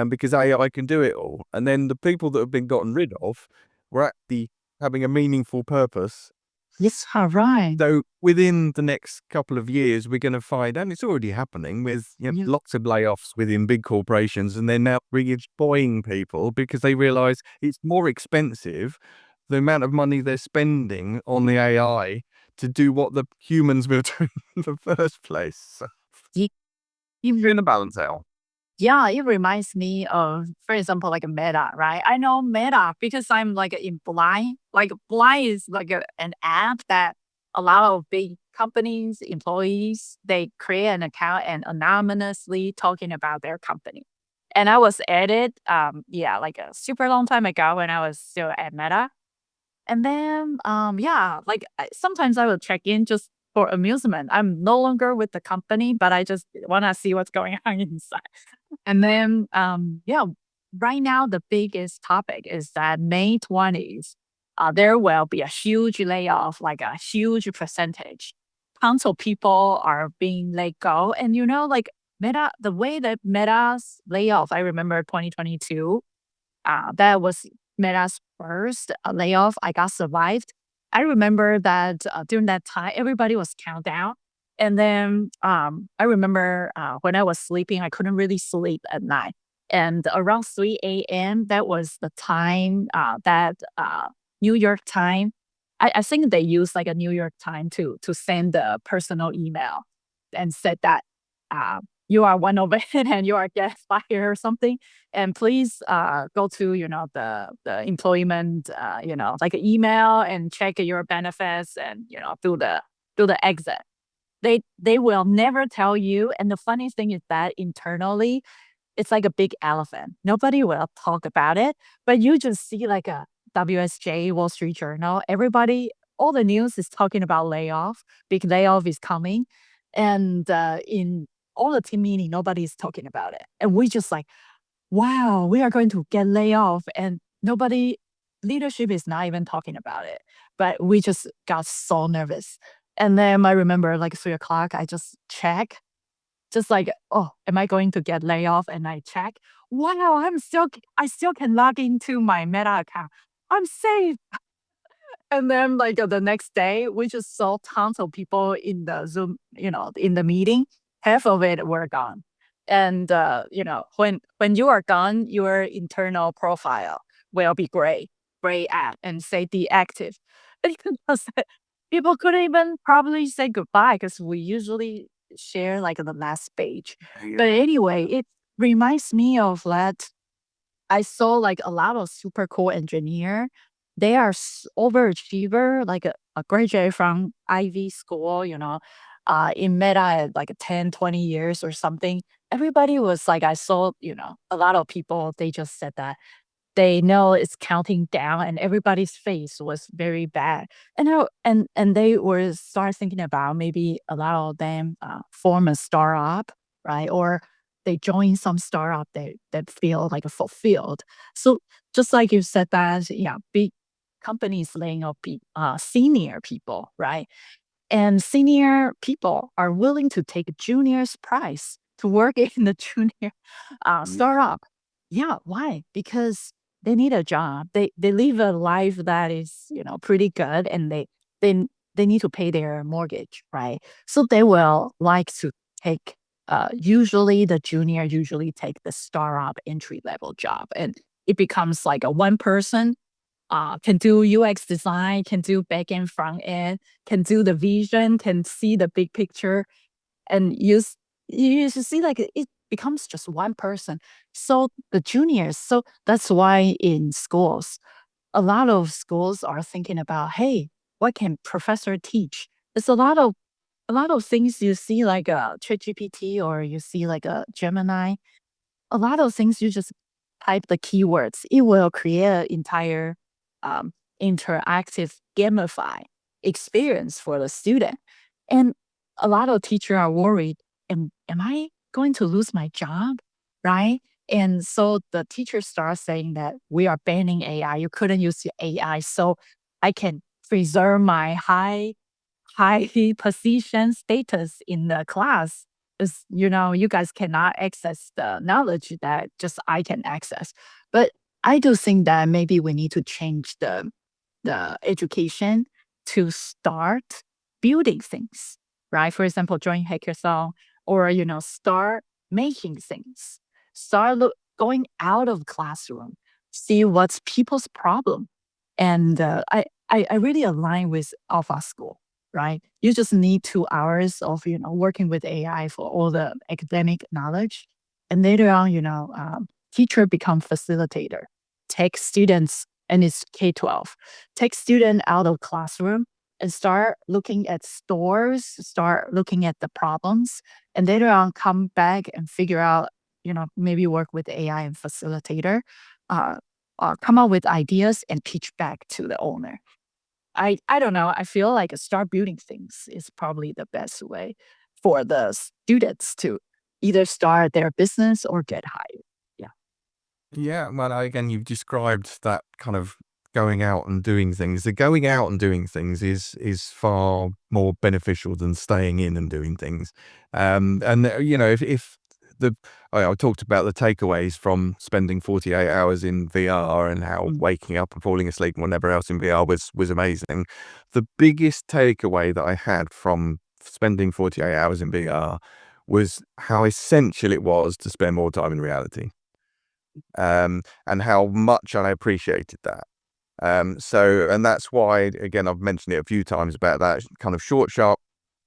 because AI can do it all. And then the people that have been gotten rid of were actually having a meaningful purpose.
Yes. Right.
So within the next couple of years, we're going to find, and it's already happening with
Yeah.
lots of layoffs within big corporations, and they're now redeploying people because they realize it's more expensive, the amount of money they're spending on the AI to do what the humans were doing in the first place. So,
Ye-
you're in a balance out.
Yeah, it reminds me of, for example, like a Meta, right? I know Meta because I'm like in Blind. Like Blind is like an app that a lot of big companies, employees, they create an account and anonymously talking about their company. And I was added, yeah, like a super long time ago when I was still at Meta. And then, yeah, like sometimes I will check in just for amusement. I'm no longer with the company, but I just want to see what's going on inside. And then, yeah, right now the biggest topic is that May 20th, there will be a huge layoff, like a huge percentage. Tons of people are being let go. And like Meta, the way that Meta's layoff, I remember 2022, that was Meta's first layoff. I got survived. I remember that during that time, everybody was countdown. And then I remember when I was sleeping, I couldn't really sleep at night. And around 3 a.m., that was the time that New York time. I think they use like a New York time to send the personal email and said that you are one of it and you are get fired or something, and please go to the employment like an email and check your benefits and do the exit. They will never tell you, and the funny thing is that internally it's like a big elephant. Nobody will talk about it, but you just see like a WSJ, Wall Street Journal, everybody, all the news is talking about layoff. Big layoff is coming, and in all the team meeting nobody's talking about it, and we just like, wow, we are going to get laid off, and nobody, leadership is not even talking about it. But we just got so nervous. And then I remember like 3 o'clock, I just check, just like, oh, am I going to get laid off? And I check, wow, I still can log into my Meta account. I'm safe. And then like the next day, we just saw tons of people in the Zoom, in the meeting. Half of it were gone. And when you are gone, your internal profile will be gray out and say deactive. Because people couldn't even probably say goodbye because we usually share like the last page.
Yeah.
But anyway, it reminds me of that I saw like a lot of super cool engineer. They are overachiever, like a graduate from Ivy school, in Meta at like 10, 20 years or something. Everybody was like, I saw, a lot of people, they just said that they know it's counting down and everybody's face was very bad. And they were start thinking about maybe a lot of them form a startup, right? Or they join some startup that feel like fulfilled. So just like you said that, yeah, big companies laying off senior people, right? And senior people are willing to take junior's price to work in the junior startup. Yeah, why? Because they need a job. They live a life that is pretty good, and they they need to pay their mortgage, right? So they will like to take. Usually, the junior usually take the startup entry level job, and it becomes like a one person can do UX design, can do back end, front end, can do the vision, can see the big picture, and you should see like it becomes just one person. So the juniors, so that's why in schools, a lot of schools are thinking about, hey, what can professor teach? It's a lot of things you see like a ChatGPT or you see like a Gemini, a lot of things you just type the keywords, it will create an entire um, interactive gamify experience for the student. And a lot of teachers are worried, am I going to lose my job? Right? And so the teachers start saying that we are banning AI. You couldn't use your AI. So I can preserve my high position status in the class is, you guys cannot access the knowledge that just I can access. But I do think that maybe we need to change the education to start building things, right? For example, join hackathon, or start making things, start going out of classroom, see what's people's problem. And I really align with Alpha School. right? You just need 2 hours of, working with AI for all the academic knowledge. And later on, teacher become facilitator, take students, and it's K-12, take student out of classroom and start looking at stores, start looking at the problems, and later on come back and figure out, maybe work with AI and facilitator, uh, come up with ideas and pitch back to the owner. I don't know. I feel like start building things is probably the best way for the students to either start their business or get hired. Yeah.
Yeah, well, again, you've described that kind of going out and doing things. The going out and doing things is far more beneficial than staying in and doing things. And if the I talked about the takeaways from spending 48 hours in VR and how
Mm.
waking up and falling asleep and whatever else in VR was amazing. The biggest takeaway that I had from spending 48 hours in VR was how essential it was to spend more time in reality, and how much I appreciated that. And that's why, again, I've mentioned it a few times about that kind of short, sharp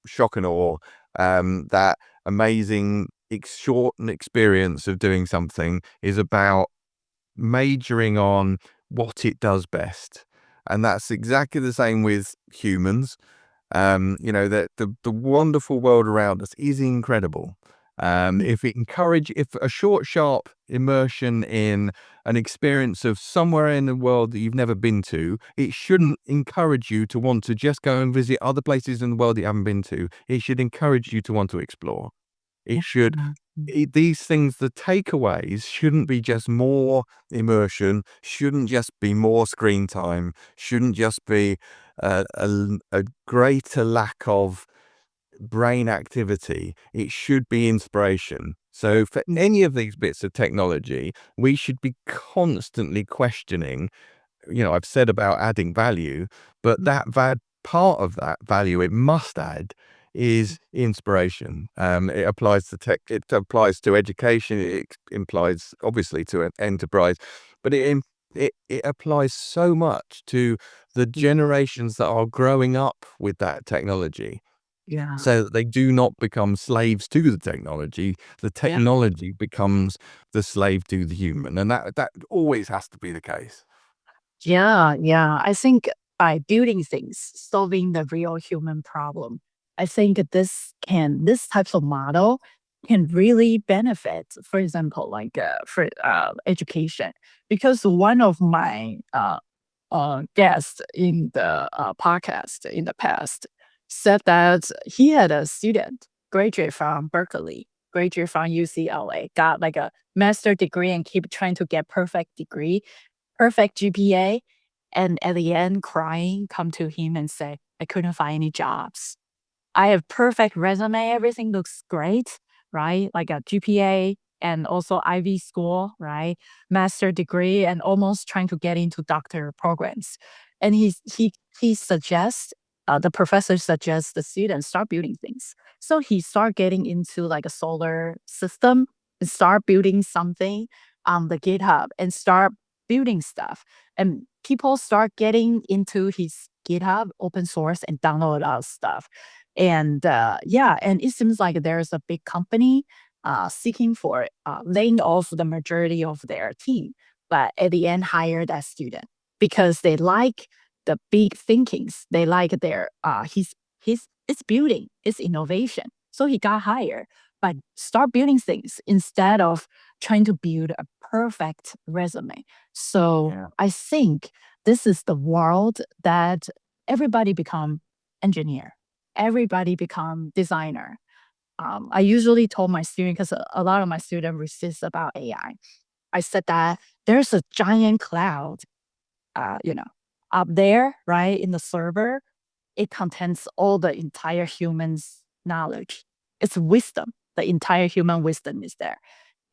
shock and awe, that amazing, shortened experience of doing something is about majoring on what it does best. And that's exactly the same with humans. That the wonderful world around us is incredible. If a short, sharp immersion in an experience of somewhere in the world that you've never been to, it shouldn't encourage you to want to just go and visit other places in the world that you haven't been to. It should encourage you to want to explore. It should,
Yeah.
these things, the takeaways shouldn't be just more immersion, shouldn't just be more screen time, shouldn't just be a greater lack of brain activity. It should be inspiration. So for any of these bits of technology, we should be constantly questioning. I've said about adding value, but part of that value it must add is inspiration. It applies to tech, it applies to education, it implies obviously to an enterprise, but it applies so much to the generations that are growing up with that technology,
Yeah.
so that they do not become slaves to the technology. The
Yeah.
technology becomes the slave to the human, and that always has to be the case.
Yeah, yeah. I think by building things, solving the real human problem, I think this type of model can really benefit, for example, like for education. Because one of my guests in the podcast in the past said that he had a student graduate from Berkeley, graduate from UCLA, got like a master degree and keep trying to get perfect degree, perfect GPA, and at the end crying, come to him and say, I couldn't find any jobs. I have perfect resume, everything looks great, right? Like a GPA and also Ivy school, right? Master degree and almost trying to get into doctor programs. And he suggests the professor suggests the students start building things. So he start getting into like a solar system and start building something on the GitHub and start building stuff. And people start getting into his GitHub open source and download our stuff. And yeah, and it seems like there's a big company seeking for laying off the majority of their team, but at the end hire that student because they like the big thinkings. They like their his it's building, it's innovation. So he got hired, but start building things instead of trying to build a perfect resume. So
Yeah.
I think this is the world that everybody become engineer, everybody become designer. I usually told my student because a lot of my students resist about AI. I said that there's a giant cloud, uh, you know, up there, right in the server. It contains all the entire human's knowledge. It's wisdom. The entire human wisdom is there.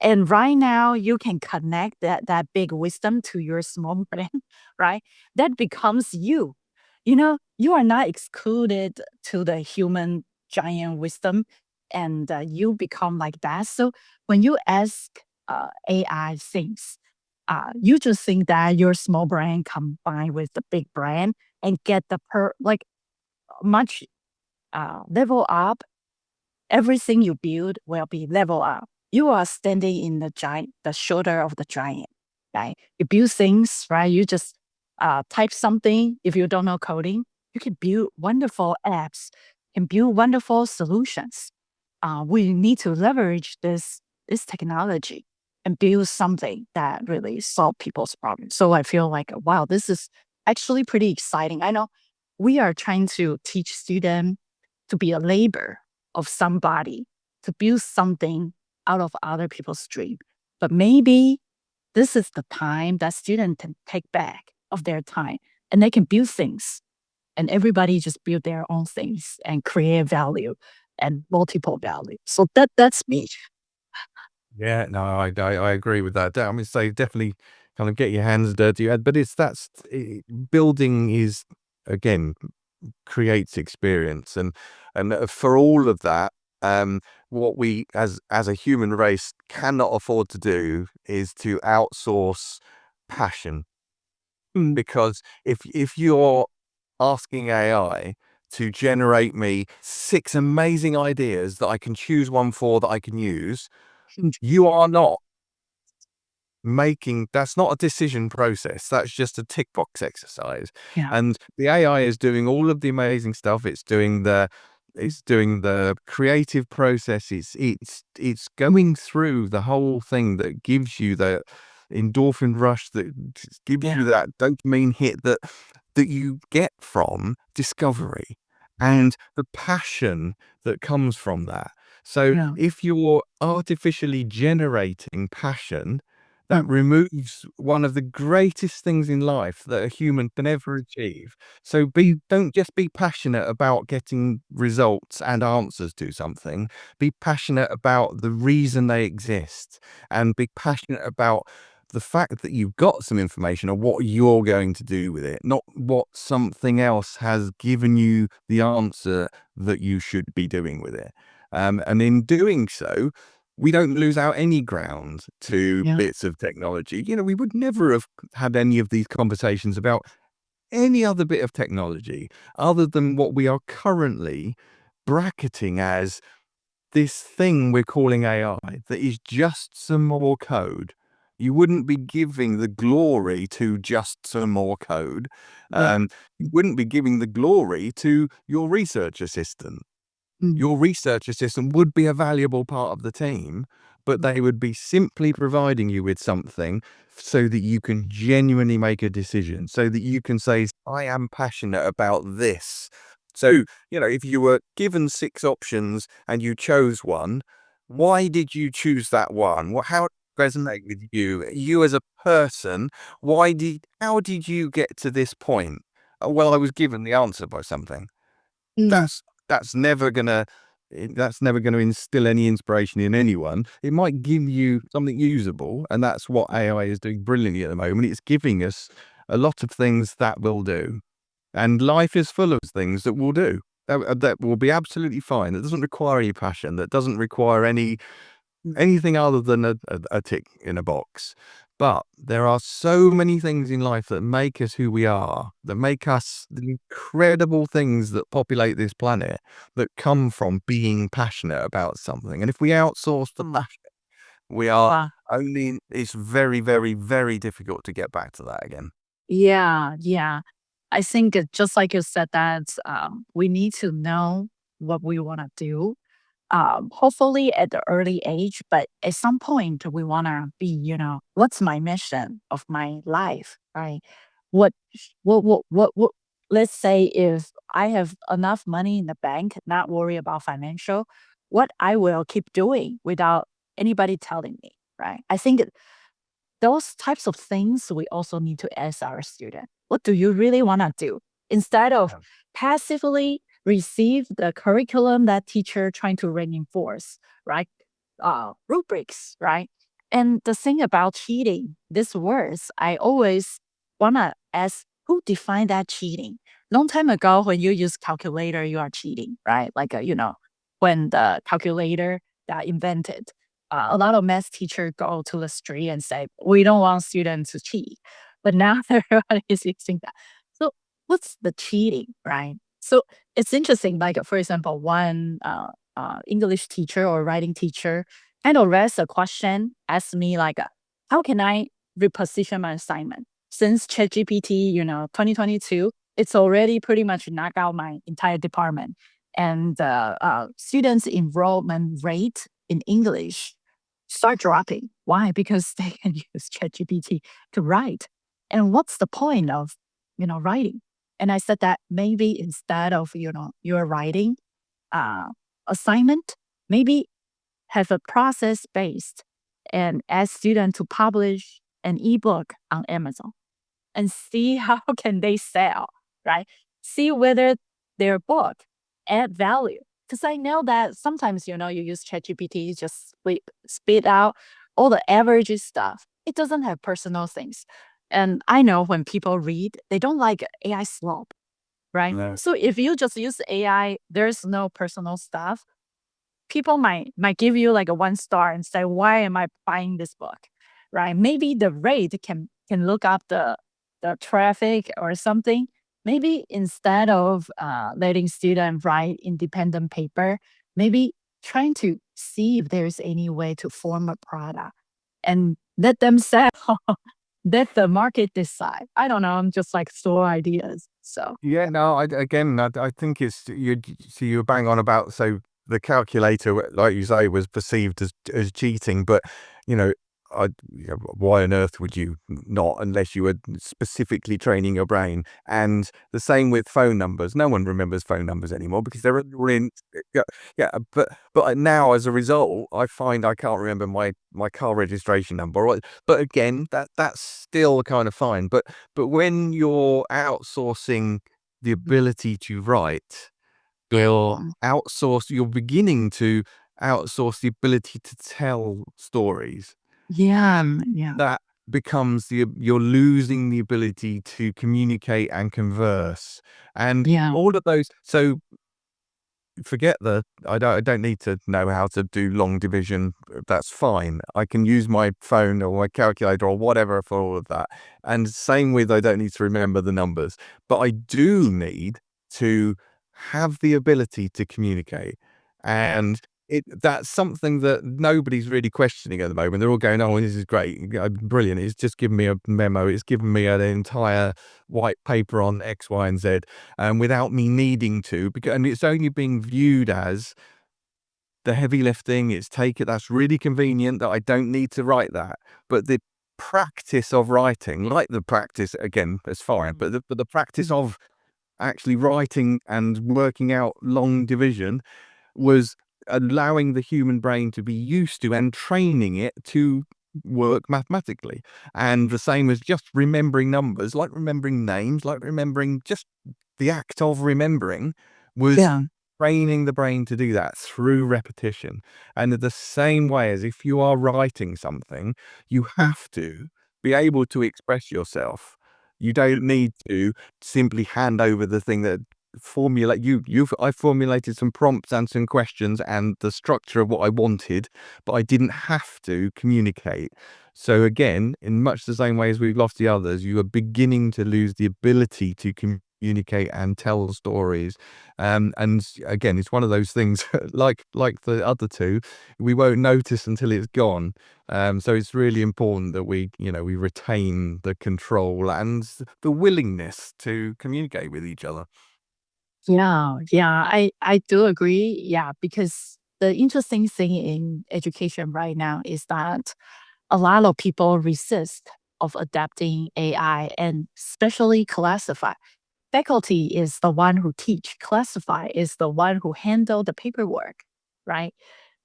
And right now, you can connect that big wisdom to your small brain, right? That becomes you. You are not excluded to the human giant wisdom, and you become like that. So when you ask AI things, you just think that your small brain combined with the big brain and get the much. level up. Everything you build will be level up. You are standing in the shoulder of the giant, right? You build things, right? You just type something. If you don't know coding, you can build wonderful apps, can build wonderful solutions. We need to leverage this technology and build something that really solve people's problems. So I feel like, wow, this is actually pretty exciting. I know we are trying to teach students to be a labor of somebody, to build something out of other people's dream. But maybe this is the time that students can take back of their time and they can build things and everybody just build their own things and create value and multiple value. So that's me.
Yeah, no, I agree with that. I mean, so definitely kind of get your hands dirty, but building is, again, creates experience, and for all of that, what we as a human race cannot afford to do is to outsource passion.
Mm,
Because if you're asking AI to generate me 6 amazing ideas that I can choose one for that I can use,
mm,
you are not making that's not a decision process. That's just a tick box exercise.
yeah,
And the AI is doing all of the amazing stuff. It's doing the creative process. It's going through the whole thing that gives you the endorphin rush, that gives you
yeah,
that dopamine hit that you get from discovery and the passion that comes from that. So
yeah,
if you're artificially generating passion, that
mm,
removes one of the greatest things in life that a human can ever achieve. So don't just be passionate about getting results and answers to something. Be passionate about the reason they exist, and be passionate about the fact that you've got some information or what you're going to do with it, not what something else has given you the answer that you should be doing with it. And in doing so, we don't lose out any ground to
yeah,
bits of technology. We would never have had any of these conversations about any other bit of technology other than what we are currently bracketing as this thing we're calling AI, that is just some more code. You wouldn't be giving the glory to just some more code.
yeah,
You wouldn't be giving the glory to your research assistant.
mm,
Your research assistant would be a valuable part of the team, but they would be simply providing you with something so that you can genuinely make a decision, so that you can say, I am passionate about this. So, if you were given 6 options and you chose one, why did you choose that one? How did it resonate with you? You as a person, how did you get to this point? Well, I was given the answer by something.
mm,
That's never gonna that's never gonna instill any inspiration in anyone. It might give you something usable, and that's what AI is doing brilliantly at the moment. It's giving us a lot of things that will do, and life is full of things that will do. That will be absolutely fine. That doesn't require any passion. That doesn't require anything other than a tick in a box. But there are so many things in life that make us who we are, that make us the incredible things that populate this planet, that come from being passionate about something. And if we outsource the passion, we are
wow.
it's very, very, very difficult to get back to that again.
Yeah, yeah. I think just like you said that we need to know what we want to do. Hopefully at the early age, but at some point we want to be, what's my mission of my life, right? What, what, let's say if I have enough money in the bank, not worry about financial, what I will keep doing without anybody telling me, right? I think those types of things we also need to ask our student. What do you really want to do? Instead of passively receive the curriculum that teacher trying to reinforce, right? Rubrics, right? And the thing about cheating, this words, I always want to ask who defined that cheating? Long time ago, when you use calculator, you are cheating, right? Like, when the calculator that invented, a lot of math teachers go to the street and say, we don't want students to cheat. But now everybody is using that. So what's the cheating, right? So it's interesting. Like, for example, one English teacher or writing teacher kind of raised a question, asked me like, how can I reposition my assignment? Since ChatGPT, 2022, it's already pretty much knocked out my entire department. And students' enrollment rate in English start dropping. Why? Because they can use ChatGPT to write. And what's the point of, writing? And I said that maybe instead of, your writing assignment, maybe have a process based and ask students to publish an ebook on Amazon and see how can they sell, right? See whether their book add value. Because I know that sometimes, you use ChatGPT, just spit out all the average stuff. It doesn't have personal things. And I know when people read, they don't like AI slop, right?
No.
So if you just use AI, there's no personal stuff. People might give you like a 1 star and say, why am I buying this book? Right? Maybe the rate can look up the traffic or something. Maybe instead of letting students write independent paper, maybe trying to see if there's any way to form a product and let them sell. Let the market decide. I don't know. I'm just like store ideas. So
Yeah, no, I think it's you. So you were bang on about the calculator, like you say, was perceived as cheating, but you know, why on earth would you not, unless you were specifically training your brain? And the same with phone numbers. No one remembers phone numbers anymore because they're all in. Yeah, yeah. But now, as a result, I find I can't remember my car registration number. Right? But again, that's still kind of fine. But when you're outsourcing the ability to write, you're beginning to outsource the ability to tell stories.
yeah, yeah,
That becomes you're losing the ability to communicate and converse. And
yeah,
all of those, so forget I don't need to know how to do long division. That's fine. I can use my phone or my calculator or whatever for all of that. And same with, I don't need to remember the numbers, but I do need to have the ability to communicate. And that's something that nobody's really questioning at the moment. They're all going, oh, this is great, brilliant. It's just given me a memo. It's given me an entire white paper on X, Y, and Z, without me needing to, and it's only being viewed as the heavy lifting. That's really convenient that I don't need to write that. But the practice of writing, like the practice, again, it's fine, but the practice of actually writing and working out long division was allowing the human brain to be used to and training it to work mathematically. And the same as just remembering numbers, like remembering names, like remembering, just the act of remembering was
yeah,
training the brain to do that through repetition. And in the same way as if you are writing something, you have to be able to express yourself. You don't need to simply hand over the thing that I formulated some prompts and some questions and the structure of what I wanted, but I didn't have to communicate. So again, in much the same way as we've lost the others, you are beginning to lose the ability to communicate and tell stories. And again, it's one of those things like the other two, we won't notice until it's gone. So it's really important that we retain the control and the willingness to communicate with each other.
yeah, yeah. I do agree. Yeah, because the interesting thing in education right now is that a lot of people resist of adapting AI and especially classify. Faculty is the one who teach, classify is the one who handle the paperwork, right?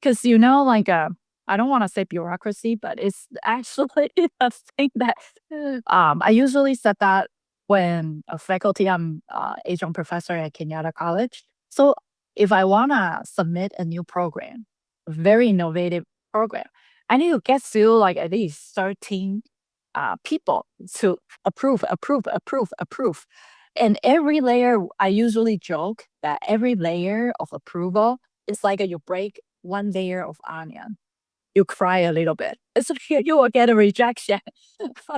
Because like I don't want to say bureaucracy, but it's actually a thing that I usually said that when a faculty, I'm adjunct professor at Kenyatta College. So if I wanna submit a new program, a very innovative program, I need to get through like at least 13 people to approve, approve, approve, approve. And every layer, I usually joke that every layer of approval is like you break one layer of onion. You cry a little bit. It's okay, you will get a rejection.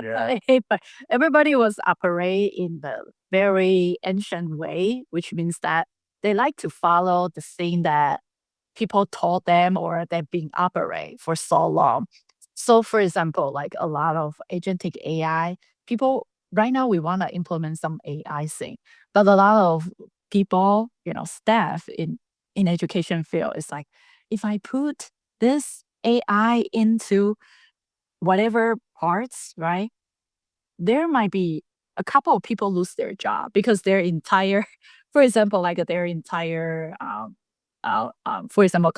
Yeah.
But everybody was operate in the very ancient way, which means that they like to follow the thing that people told them or they've been operate for so long. So for example, like a lot of agentic AI, people right now we want to implement some AI thing, but a lot of people, staff in education field is like, if I put this AI into whatever parts, right? There might be a couple of people lose their job because their entire, for example, like their entire, for example,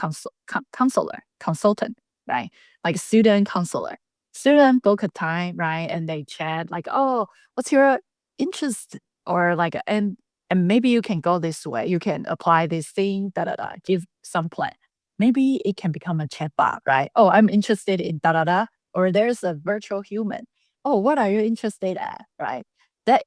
consultant, right? Like student counselor, student book a time, right? And they chat like, oh, what's your interest? Or like, and maybe you can go this way. You can apply this thing, da da da. Give some plan. Maybe it can become a chatbot, right? Oh, I'm interested in da da da. Or there's a virtual human. Oh, what are you interested at? Right. That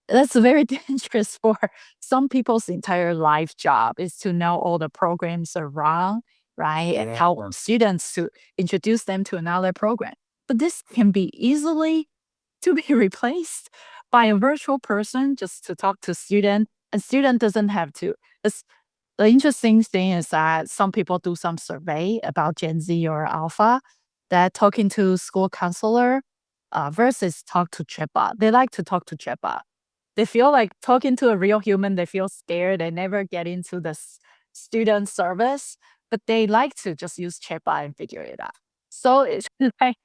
that's very dangerous for some people's entire life job is to know all the programs around, right? And help students to introduce them to another program. But this can be easily to be replaced by a virtual person just to talk to student. And student doesn't have to. The interesting thing is that some people do some survey about Gen Z or Alpha that talking to school counselor versus talk to chatbot. They like to talk to chatbot. They feel like talking to a real human, they feel scared. They never get into the student service, but they like to just use chatbot and figure it out. So it's like,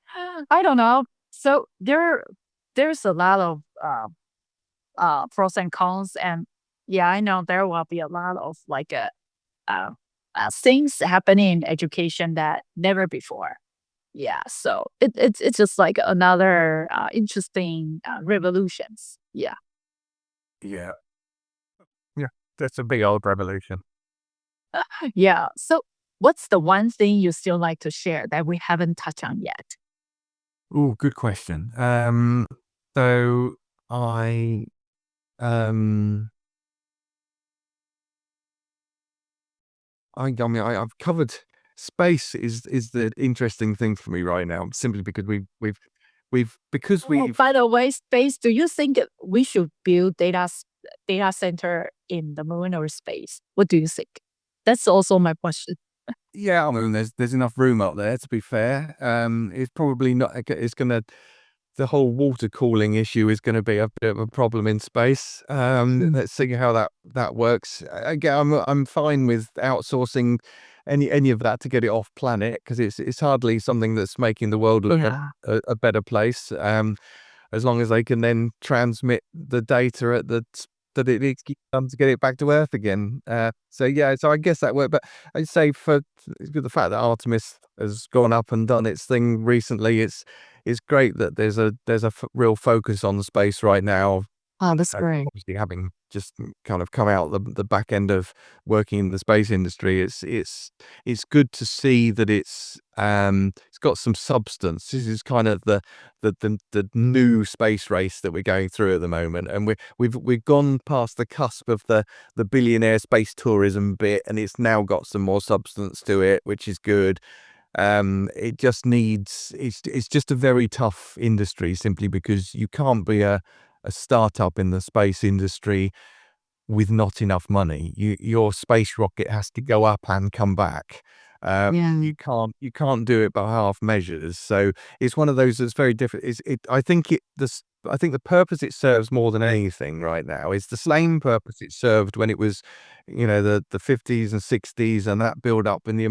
I don't know. So there's a lot of pros and cons. And yeah, I know there will be a lot of like uh, things happening in education that never before. Yeah, so it's just like another interesting revolutions. Yeah.
Yeah. Yeah. That's a big old revolution.
Yeah. So what's the one thing you still like to share that we haven't touched on yet?
Oh, good question. So I, um, I've covered space is the interesting thing for me right now, simply because because
Oh,
we've
by the way, space, do you think we should build data center in the moon or space? What do you think? That's also my question.
yeah, I mean, there's enough room up there, to be fair. It's probably not. It's gonna the whole water cooling issue is going to be a bit of a problem in space.
Mm.
Let's see how that works. Again, I'm fine with outsourcing any of that to get it off planet, because it's hardly something that's making the world look
Yeah.
a better place. As long as they can then transmit the data at that it needs to get it back to Earth again. So yeah, so I guess that worked. But I'd say for the fact that Artemis has gone up and done its thing recently, it's great that there's a real focus on the space right now.
Oh, that's great.
Obviously, having just kind of come out the back end of working in the space industry, it's good to see that it's got some substance. This is kind of the new space race that we're going through at the moment, and we've gone past the cusp of the billionaire space tourism bit, and it's now got some more substance to it, which is good. It just needs it's just a very tough industry, simply because you can't be a startup in the space industry with not enough money. Your space rocket has to go up and come back.
Yeah.
You can't do it by half measures. So it's one of those that's very different. I think the purpose it serves more than anything right now is the same purpose it served when it was, the 50s and 60s, and that build up in the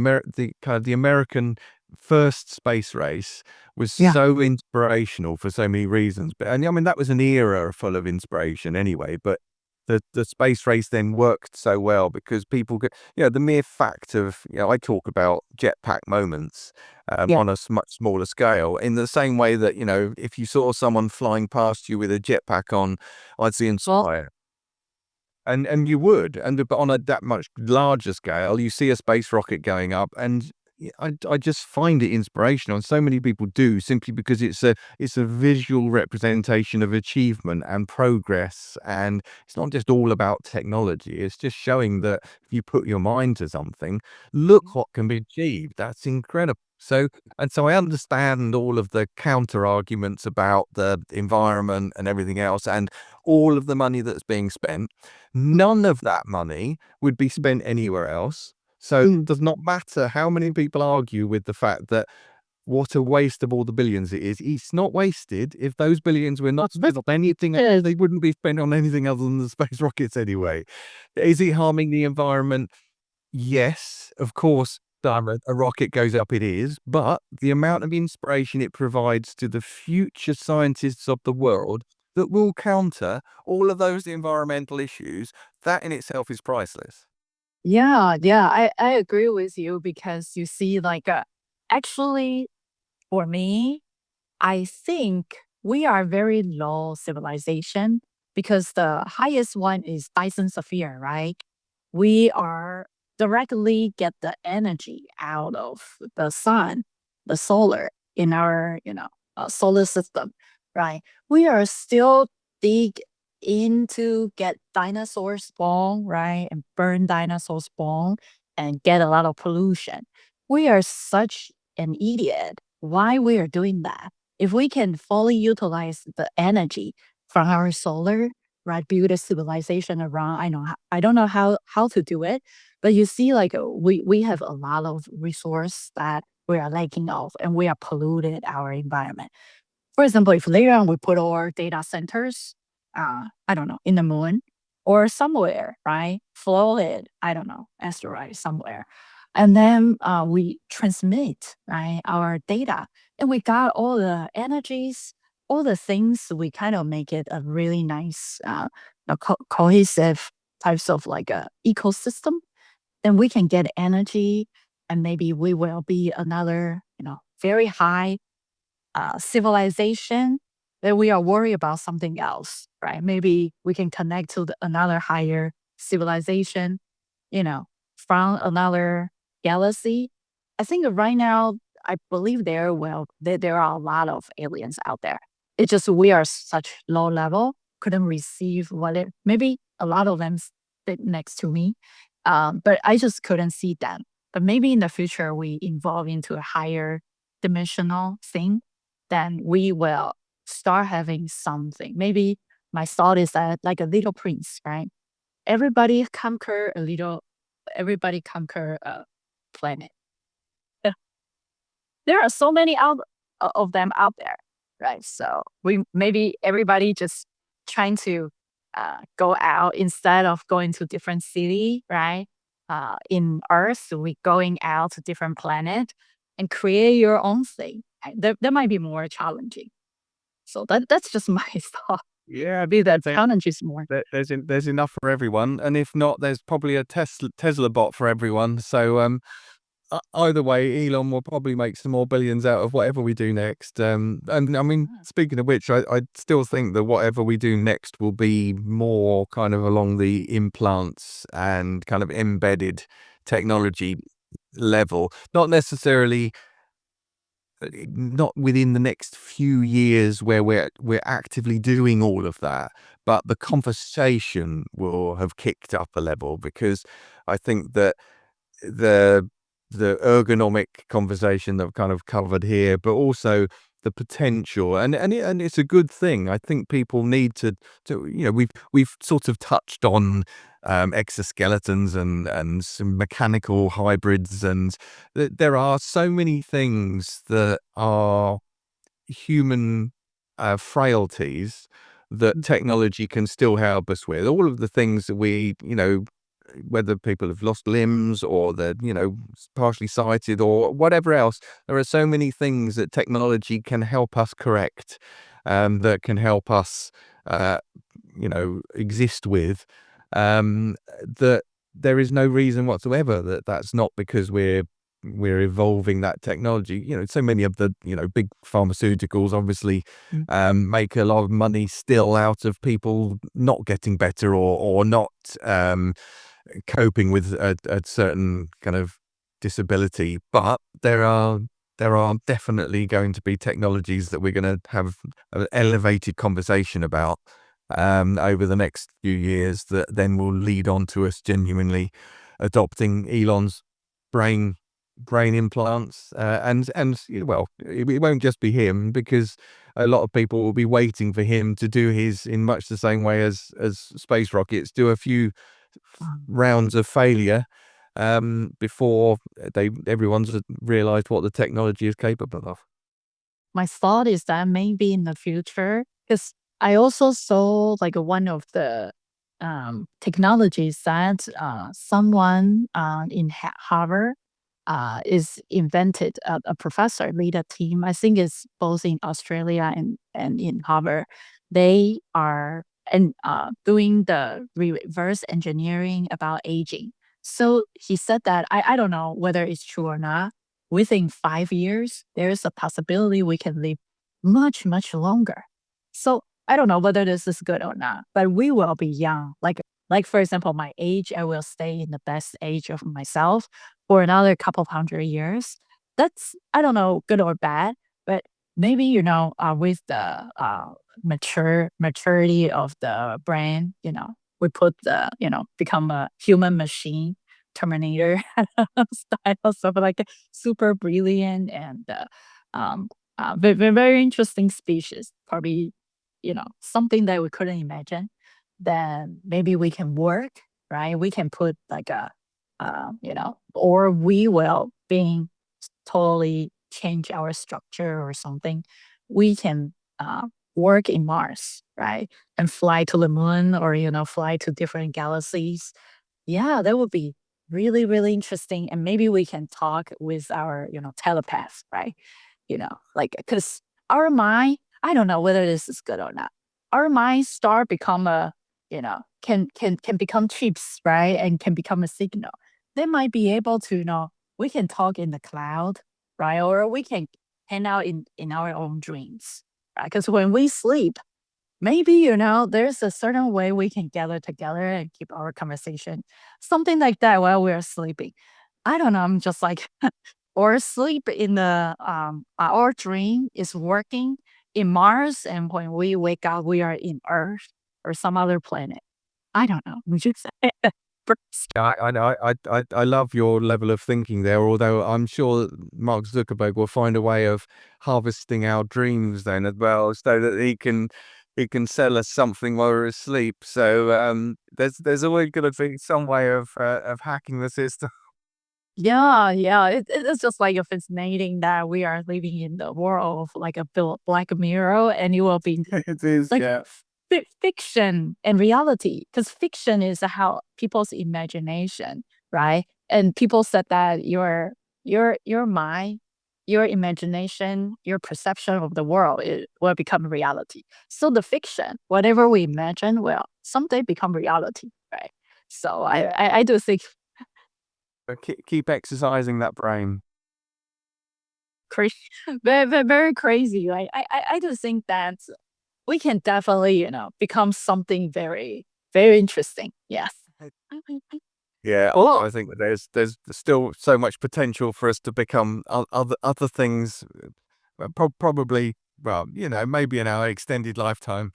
kind of the American first space race was
Yeah.
so inspirational for so many reasons. But and I mean that was an era full of inspiration anyway. But the space race then worked so well because people get, the mere fact of, I talk about jetpack moments
Yeah.
on a much smaller scale, in the same way that, if you saw someone flying past you with a jetpack on, I'd see
Well,
inspire. And you would, but on that much larger scale, you see a space rocket going up, and I just find it inspirational, and so many people do, simply because it's a visual representation of achievement and progress, and it's not just all about technology. It's just showing that if you put your mind to something, look what can be achieved. That's incredible. So I understand all of the counter arguments about the environment and everything else, and all of the money that's being spent. None of that money would be spent anywhere else. So it does not matter how many people argue with the fact that what a waste of all the billions it is. It's not wasted. If those billions were not spent on anything, they wouldn't be spent on anything other than the space rockets anyway. Is it harming the environment? Yes, of course. A rocket goes up, it is, but the amount of inspiration it provides to the future scientists of the world that will counter all of those environmental issues, that in itself is priceless.
Yeah, yeah, I agree with you because you see, like, actually, for me, I think we are very low civilization because the highest one is Dyson Sphere, right? We are directly get the energy out of the sun, the solar in our, solar system, right? We are still dig into get dinosaurs spawn, right? And burn dinosaurs spawn and get a lot of pollution. We are such an idiot. Why we are doing that? If we can fully utilize the energy from our solar, right, build a civilization around, I don't know how to do it, but you see, like, we have a lot of resource that we are lacking of, and we are polluted our environment. For example, if later on we put our data centers, I don't know, in the moon or somewhere, right? Flow it, I don't know, asteroid somewhere. And then we transmit, right, our data. And we got all the energies, all the things, we kind of make it a really nice, cohesive types of like a ecosystem. Then we can get energy and maybe we will be another, very high civilization, then we are worried about something else, right? Maybe we can connect to another higher civilization, from another galaxy. I think right now, I believe there are a lot of aliens out there. It's just we are such low level, couldn't receive what it. Maybe a lot of them sit next to me, but I just couldn't see them. But maybe in the future we evolve into a higher dimensional thing, then we will start having something. Maybe my thought is that like a little prince, right? Everybody conquer a little, everybody conquer a planet. Yeah. There are so many of them out there, right? So we maybe everybody just trying to go out instead of going to different city, right? In Earth, we going out to different planet and create your own thing. Right? That might be more challenging. So that's just my thought.
Yeah,
Maybe that challenges more.
there's enough for everyone, and if not, there's probably a Tesla bot for everyone. So either way, Elon will probably make some more billions out of whatever we do next. And I mean,
Ah.
speaking of which, I still think that whatever we do next will be more kind of along the implants and kind of embedded technology level, not necessarily not within the next few years where we're actively doing all of that, but the conversation will have kicked up a level, because I think that the the ergonomic conversation that I've kind of covered here, but also the potential, and it's a good thing. I think people need to we've sort of touched on exoskeletons and some mechanical hybrids, and there are so many things that are human frailties that technology can still help us with. All of the things that whether people have lost limbs or they're, partially sighted or whatever else, there are so many things that technology can help us correct, that can help us, exist with, that there is no reason whatsoever that that's not because we're evolving that technology. So many of the, big pharmaceuticals obviously make a lot of money still out of people not getting better or not coping with a certain kind of disability. But there are definitely going to be technologies that we're going to have an elevated conversation about over the next few years that then will lead on to us genuinely adopting Elon's brain brain implants, and well, it won't just be him, because a lot of people will be waiting for him to do his, in much the same way as space rockets do a few rounds of failure before everyone's realized what the technology is capable of.
My thought is that maybe in the future, because I also saw like one of the technologies that someone in Harvard is invented. A professor lead a team. I think it's both in Australia and in Harvard. They are doing the reverse engineering about aging. So he said that I don't know whether it's true or not. Within 5 years, there is a possibility we can live much, much longer. So I don't know whether this is good or not, but we will be young. Like for example, my age, I will stay in the best age of myself for another couple of 100 years. That's, I don't know, good or bad, but maybe, with the maturity of the brain, we put become a human machine, Terminator style, something like that, super brilliant and very interesting species. Probably, something that we couldn't imagine. Then maybe we can work, right? We can put like or we will being totally change our structure or something. We can work in Mars, right? And fly to the moon or, fly to different galaxies. Yeah, that would be really, really interesting. And maybe we can talk with our, telepath, right? Like, because our mind, I don't know whether this is good or not. Our mind start become can become chips, right? And can become a signal. They might be able to, we can talk in the cloud, right? Or we can hang out in our own dreams, right? Because when we sleep, maybe, there's a certain way we can gather together and keep our conversation. Something like that while we're sleeping. I don't know. I'm just like, or sleep in our dream is working in Mars. And when we wake up, we are in Earth or some other planet. I don't know. Would you say?
Yeah, I know. I love your level of thinking there. Although I'm sure Mark Zuckerberg will find a way of harvesting our dreams then as well, so that he can sell us something while we're asleep. So there's always going to be some way of hacking the system.
Yeah, yeah. It's just like a fascinating that we are living in the world of like a Black Mirror, and it will be
It is,
like
yeah.
fiction and reality. Because fiction is how people's imagination, right? And people said that your mind, your imagination, your perception of the world, it will become reality. So the fiction, whatever we imagine, will someday become reality, right? So I do think
But keep exercising that brain.
crazy, very crazy. Like I do think that we can definitely, become something very, very interesting. Yes.
Yeah,
Cool.
I think that there's still so much potential for us to become other things. Probably, well, maybe in our extended lifetime.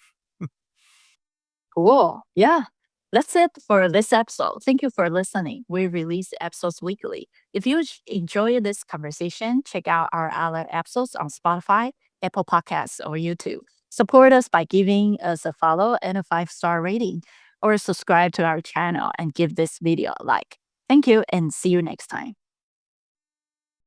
Cool. Yeah. That's it for this episode. Thank you for listening. We release episodes weekly. If you enjoy this conversation, check out our other episodes on Spotify, Apple Podcasts, or YouTube. Support us by giving us a follow and a 5-star rating, or subscribe to our channel and give this video a like. Thank you and see you next time.